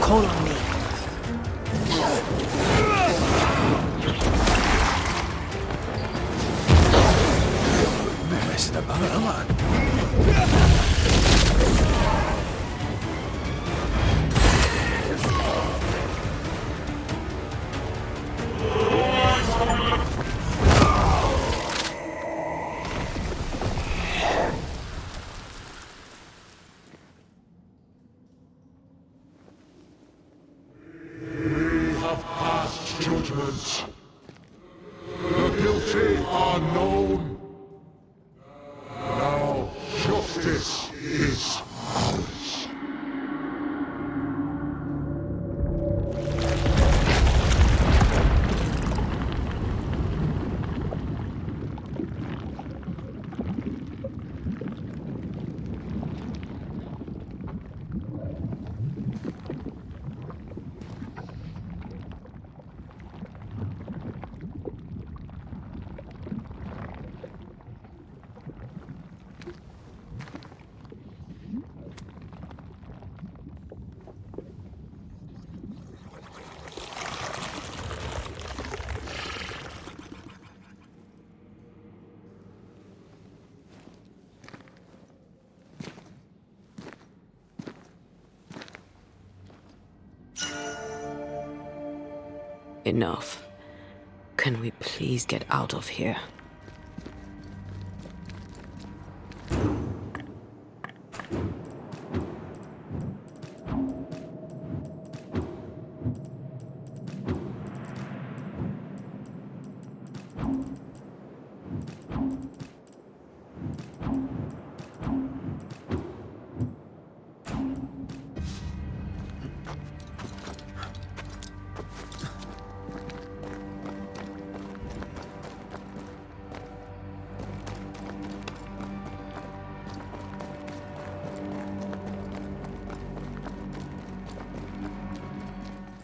Call on me. I'm messing about, am I? Judgment. The guilty are known. Now justice is ours. Enough. Can we please get out of here?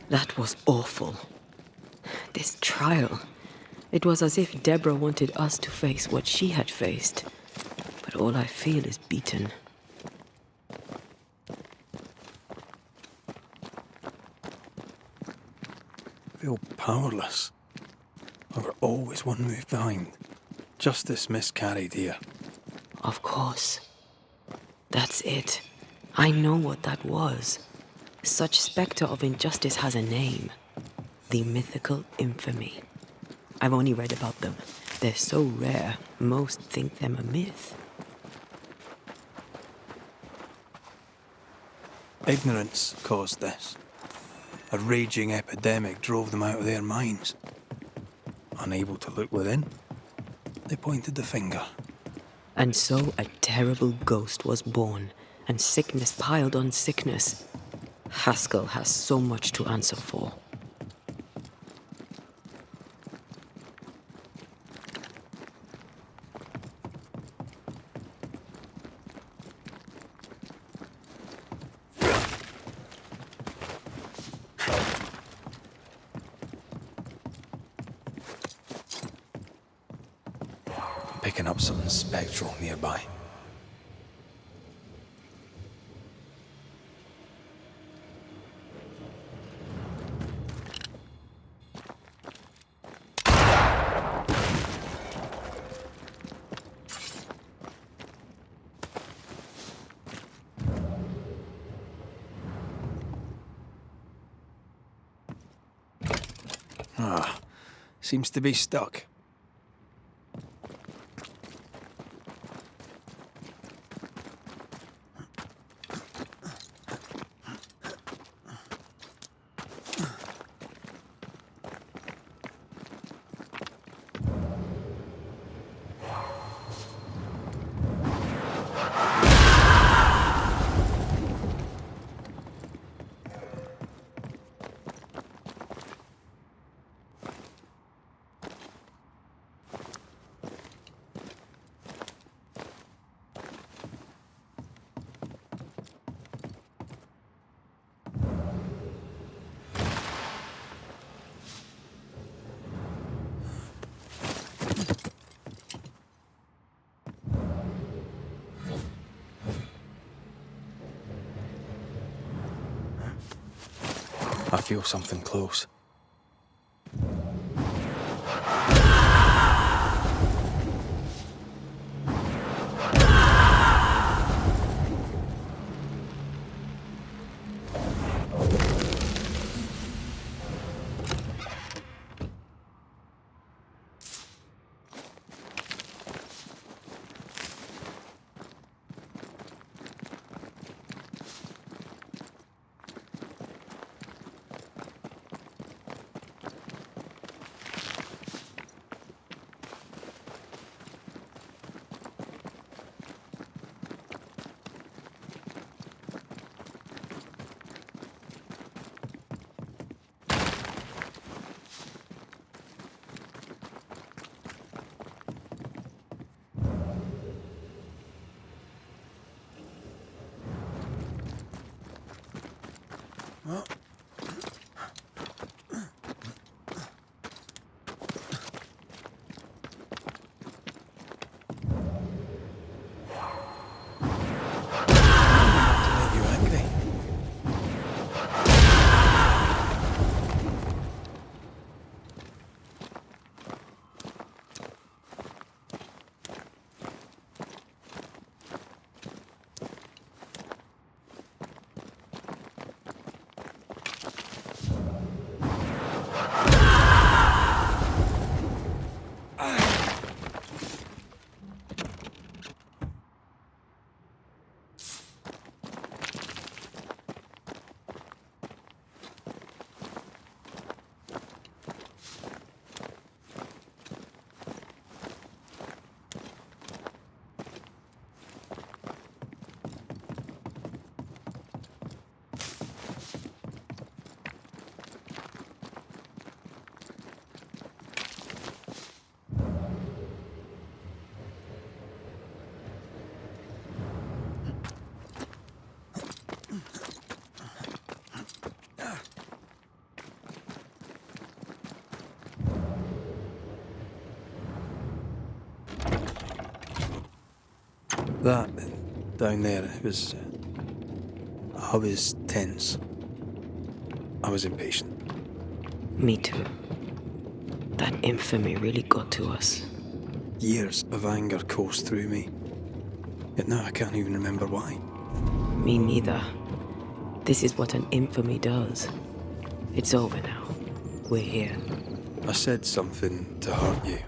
That was awful. This trial. It was as if Deborah wanted us to face what she had faced. But all I feel is beaten. I feel powerless. I were always one move behind. Justice miscarried here. Of course. That's it. I know what that was. Such spectre of injustice has a name. The mythical infamy. I've only read about them. They're so rare, most think them a myth. Ignorance caused this. A raging epidemic drove them out of their minds. Unable to look within, they pointed the finger. And so a terrible ghost was born, and sickness piled on sickness. Haskell has so much to answer for. Picking up something spectral nearby. Seems to be stuck. I feel something close. That, down there, it was... I was tense. I was impatient. Me too. That infamy really got to us. Years of anger coursed through me. Yet now I can't even remember why. Me neither. This is what an infamy does. It's over now. We're here. I said something to hurt you.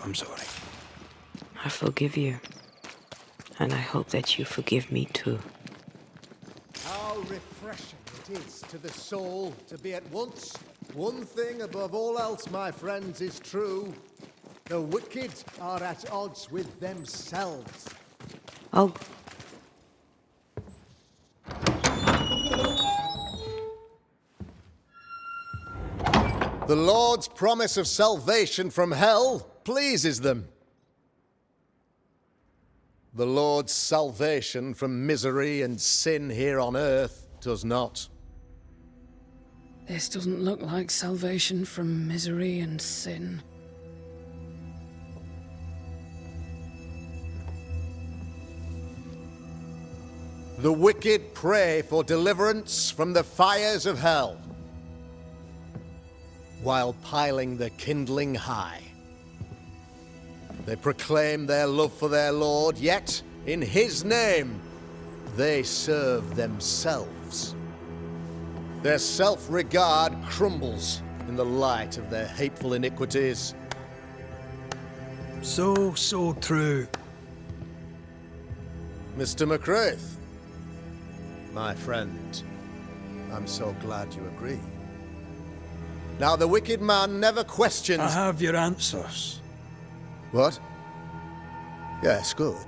I'm sorry. I forgive you. And I hope that you forgive me too. How refreshing it is to the soul to be at once one thing above all else, my friends, is true. The wicked are at odds with themselves. Oh. The Lord's promise of salvation from hell pleases them. The Lord's salvation from misery and sin here on earth does not. This doesn't look like salvation from misery and sin. The wicked pray for deliverance from the fires of hell, while piling the kindling high. They proclaim their love for their Lord, yet, in His name, they serve themselves. Their self-regard crumbles in the light of their hateful iniquities. So true. Mr. McCraith, my friend, I'm so glad you agree. Now, the wicked man never questions... I have your answers. What? Yes, good.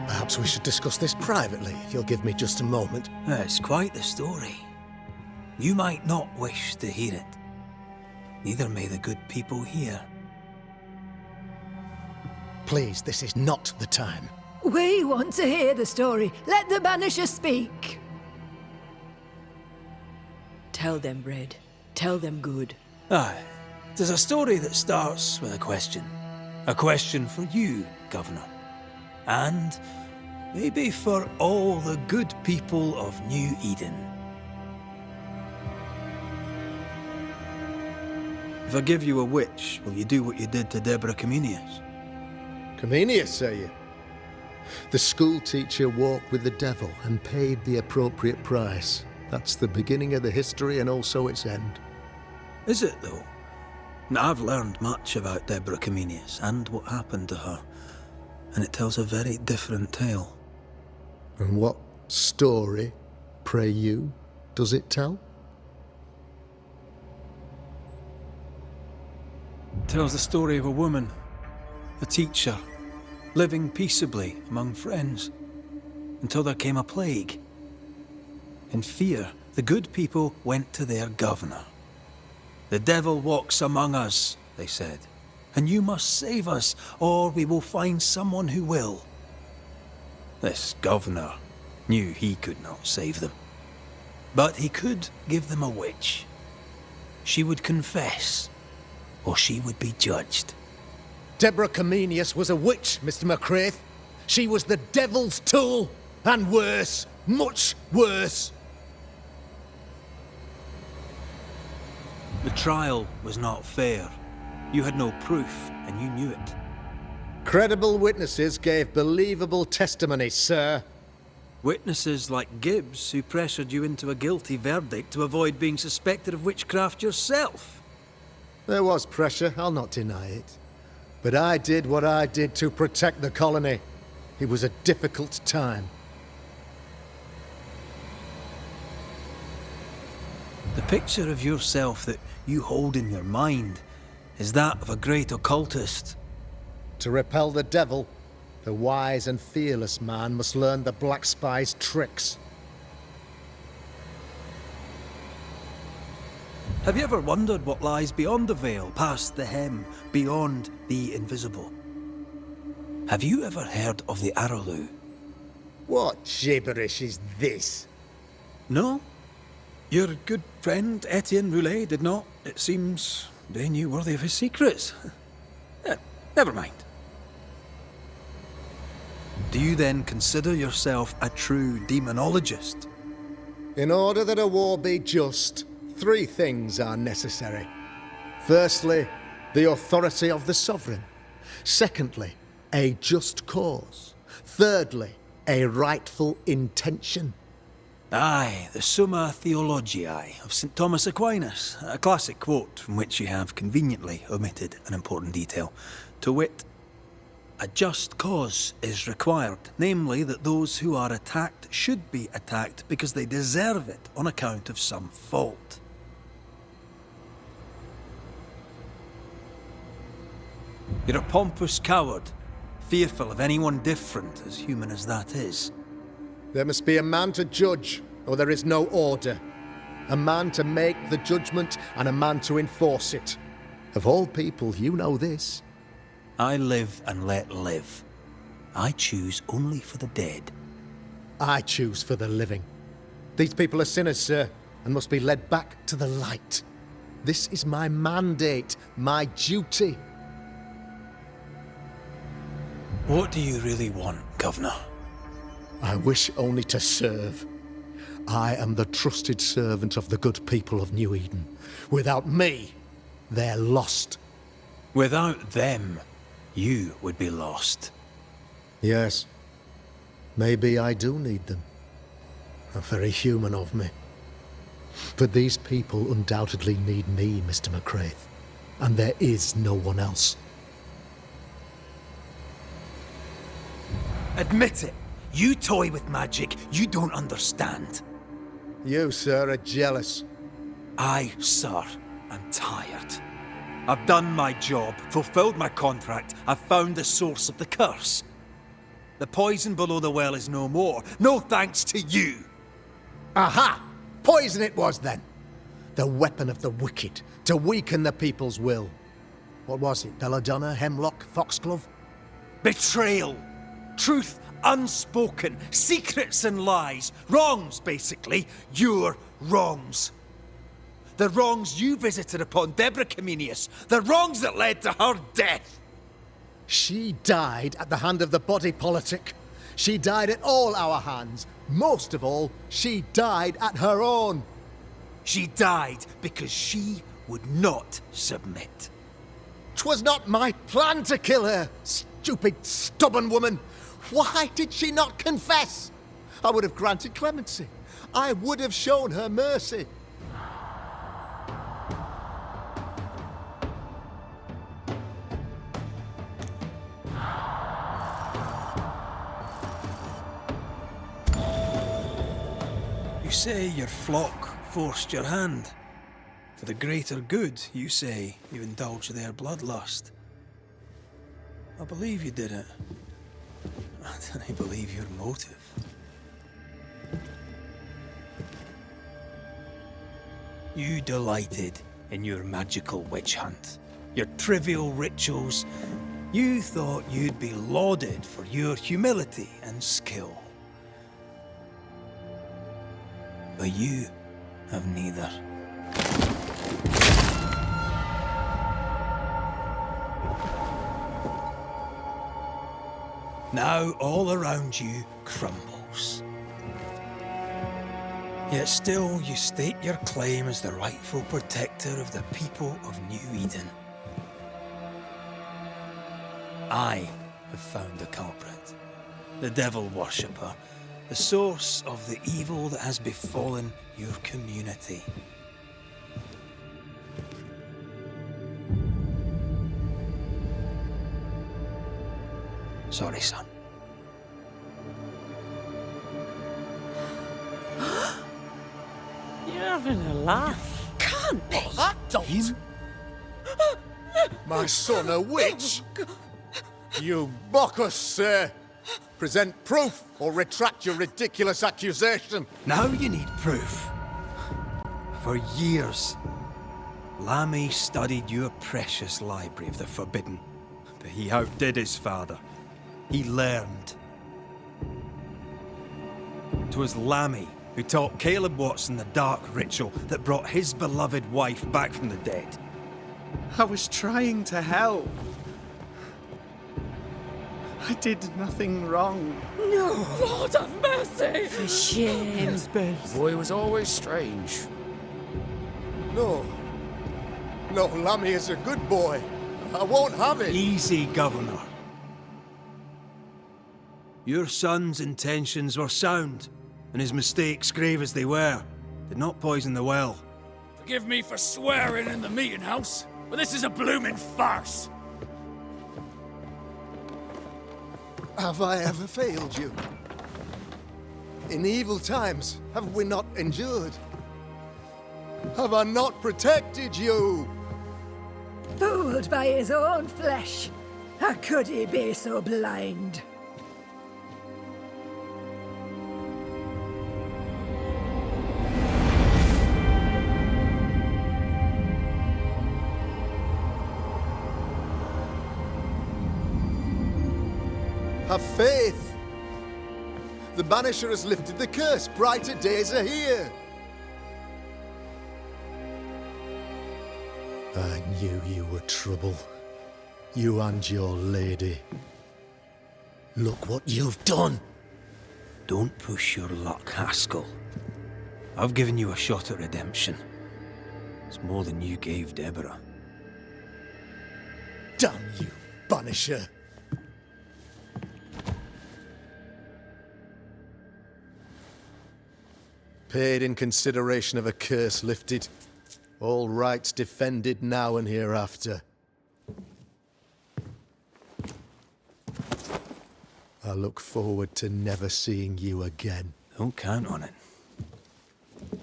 Perhaps we should discuss this privately, if you'll give me just a moment. It's quite the story. You might not wish to hear it. Neither may the good people here. Please, this is not the time. We want to hear the story. Let the Banisher speak. Tell them, Red. Tell them good. Aye. There's a story that starts with a question. A question for you, Governor. And maybe for all the good people of New Eden. If I give you a witch, will you do what you did to Deborah Comenius? Comenius, say you? The school teacher walked with the devil and paid the appropriate price. That's the beginning of the history and also its end. Is it, though? Now, I've learned much about Deborah Comenius and what happened to her, and it tells a very different tale. And what story, pray you, does it tell? It tells the story of a woman, a teacher, living peaceably among friends, until there came a plague. In fear, the good people went to their governor. "The devil walks among us," they said, "and you must save us, or we will find someone who will." This governor knew he could not save them, but he could give them a witch. She would confess, or she would be judged. Deborah Comenius was a witch, Mr. McCraith. She was the devil's tool, and worse, much worse. The trial was not fair. You had no proof, and you knew it. Credible witnesses gave believable testimony, sir. Witnesses like Gibbs, who pressured you into a guilty verdict to avoid being suspected of witchcraft yourself. There was pressure, I'll not deny it. But I did what I did to protect the colony. It was a difficult time. The picture of yourself that you hold in your mind is that of a great occultist. To repel the devil, the wise and fearless man must learn the Black Spy's tricks. Have you ever wondered what lies beyond the veil, past the hem, beyond the invisible? Have you ever heard of the Araloo? What gibberish is this? No? Your good friend Etienne Roulet did not. It seems they knew worthy of his secrets. Never mind. Do you then consider yourself a true demonologist? In order that a war be just, 3 things are necessary. Firstly, the authority of the sovereign. Secondly, a just cause. Thirdly, a rightful intention. Aye, the Summa Theologiae of St. Thomas Aquinas, a classic quote from which you have conveniently omitted an important detail. To wit, a just cause is required, namely that those who are attacked should be attacked because they deserve it on account of some fault. You're a pompous coward, fearful of anyone different, as human as that is. There must be a man to judge, or there is no order. A man to make the judgment, and a man to enforce it. Of all people, you know this. I live and let live. I choose only for the dead. I choose for the living. These people are sinners, sir, and must be led back to the light. This is my mandate, my duty. What do you really want, Governor? I wish only to serve. I am the trusted servant of the good people of New Eden. Without me, they're lost. Without them, you would be lost. Yes. Maybe I do need them. Very human of me. But these people undoubtedly need me, Mr. McCraith. And there is no one else. Admit it! You toy with magic you don't understand. You, sir, are jealous. I, sir, am tired. I've done my job, fulfilled my contract, I've found the source of the curse. The poison below the well is no more, no thanks to you. Aha! Poison it was then. The weapon of the wicked, to weaken the people's will. What was it, belladonna, hemlock, foxglove? Betrayal! Truth unspoken, secrets and lies, wrongs basically, your wrongs. The wrongs you visited upon Deborah Comenius, the wrongs that led to her death. She died at the hand of the body politic. She died at all our hands. Most of all, she died at her own. She died because she would not submit. 'Twas not my plan to kill her, stupid, stubborn woman. Why did she not confess? I would have granted clemency. I would have shown her mercy. You say your flock forced your hand. For the greater good, you say you indulged their bloodlust. I believe you did it. I don't believe your motive. You delighted in your magical witch hunt, your trivial rituals. You thought you'd be lauded for your humility and skill. But you have neither. Now all around you crumbles. Yet still you state your claim as the rightful protector of the people of New Eden. I have found the culprit, the devil worshipper, the source of the evil that has befallen your community. Sorry, son. You're having a laugh. Can't be. Don't. My son, a witch? You mock us, sir. Present proof or retract your ridiculous accusation. Now you need proof. For years, Lammy studied your precious library of the forbidden, but he outdid his father. He learned. 'Twas Lammy who taught Caleb Watson the dark ritual that brought his beloved wife back from the dead. I was trying to help. I did nothing wrong. No! Lord have mercy! For shame. The boy was always strange. No. No, Lammy is a good boy. I won't have it. Easy, Governor. Your son's intentions were sound, and his mistakes, grave as they were, did not poison the well. Forgive me for swearing in the meeting house, but this is a blooming farce. Have I ever failed you? In evil times, have we not endured? Have I not protected you? Fooled by his own flesh. How could he be so blind? Have faith! The Banisher has lifted the curse. Brighter days are here. I knew you were trouble. You and your lady. Look what you've done! Don't push your luck, Haskell. I've given you a shot at redemption. It's more than you gave Deborah. Damn you, Banisher! Paid in consideration of a curse lifted. All rights defended now and hereafter. I look forward to never seeing you again. Don't count on it.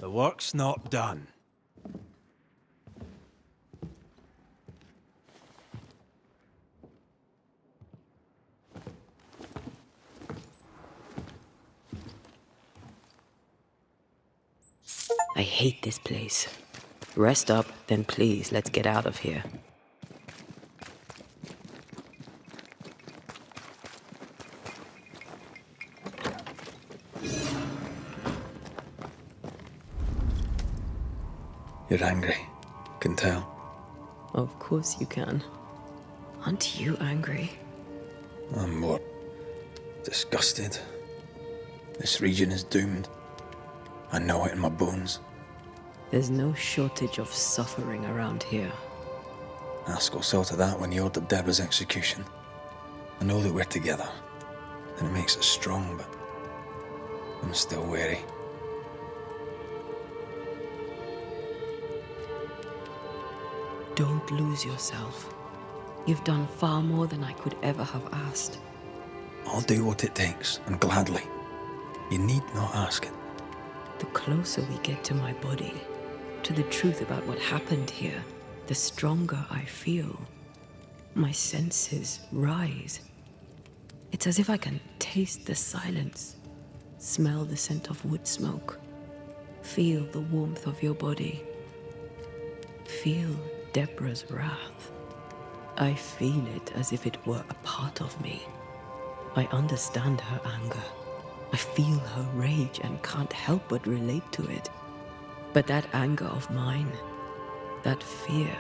The work's not done. I hate this place. Rest up, then please, let's get out of here. You're angry. Can tell. Of course you can. Aren't you angry? I'm more disgusted. This region is doomed. I know it in my bones. There's no shortage of suffering around here. Haskell saw to that when he ordered Deborah's execution. I know that we're together, and it makes us strong, but I'm still wary. Don't lose yourself. You've done far more than I could ever have asked. I'll do what it takes, and gladly. You need not ask it. The closer we get to my body, to the truth about what happened here, the stronger I feel. My senses rise. It's as if I can taste the silence, smell the scent of wood smoke, feel the warmth of your body, feel Deborah's wrath. I feel it as if it were a part of me. I understand her anger. I feel her rage and can't help but relate to it. But that anger of mine, that fear,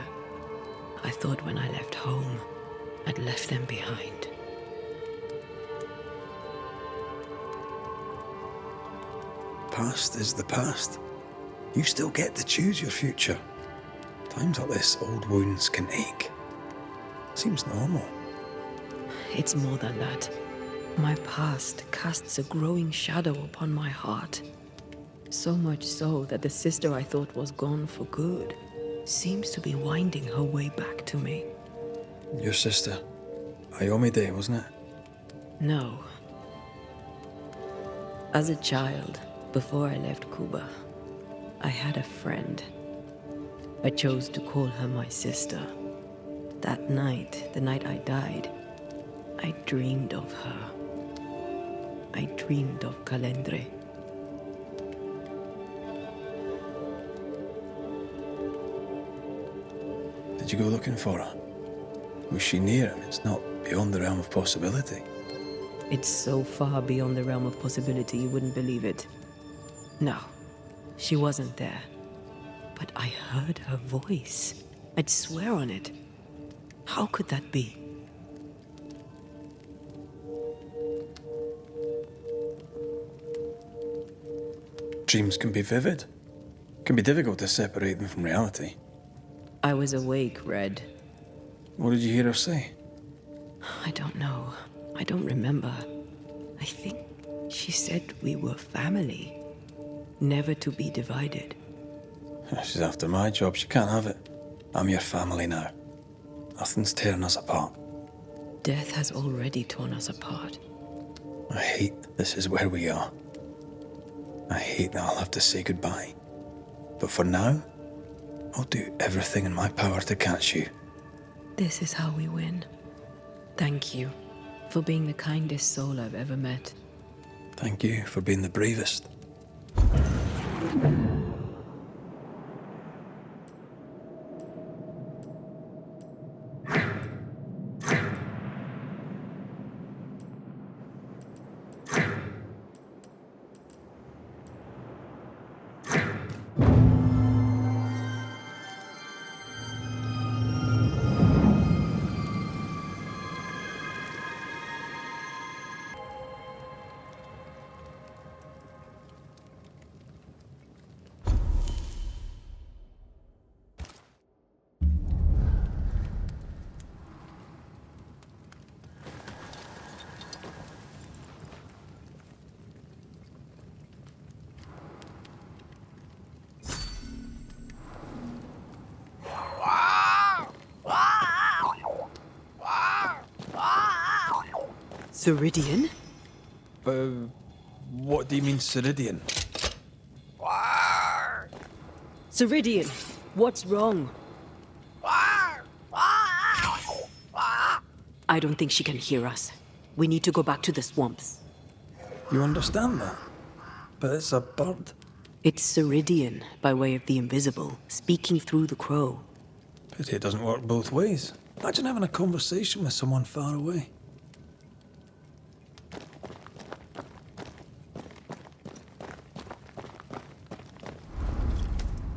I thought when I left home, I'd left them behind. Past is the past. You still get to choose your future. Times like this, old wounds can ache. Seems normal. It's more than that. My past casts a growing shadow upon my heart. So much so that the sister I thought was gone for good seems to be winding her way back to me. Your sister, Ayomide, wasn't it? No. As a child, before I left Cuba, I had a friend. I chose to call her my sister. That night, the night I died, I dreamed of her. I dreamed of Calendre. Did you go looking for her? Was she near him? It's not beyond the realm of possibility. It's so far beyond the realm of possibility you wouldn't believe it. No, she wasn't there. But I heard her voice. I'd swear on it. How could that be? Dreams can be vivid. It can be difficult to separate them from reality. I was awake, Red. What did you hear her say? I don't know. I don't remember. I think she said we were family. Never to be divided. She's after my job. She can't have it. I'm your family now. Nothing's tearing us apart. Death has already torn us apart. I hate this is where we are. I hate that I'll have to say goodbye. But for now, I'll do everything in my power to catch you. This is how we win. Thank you for being the kindest soul I've ever met. Thank you for being the bravest. Ceridian? What do you mean, Ceridian? Ceridian, what's wrong? I don't think she can hear us. We need to go back to the swamps. You understand that? But it's a bird. It's Ceridian, by way of the invisible, speaking through the crow. Pity it doesn't work both ways. Imagine having a conversation with someone far away.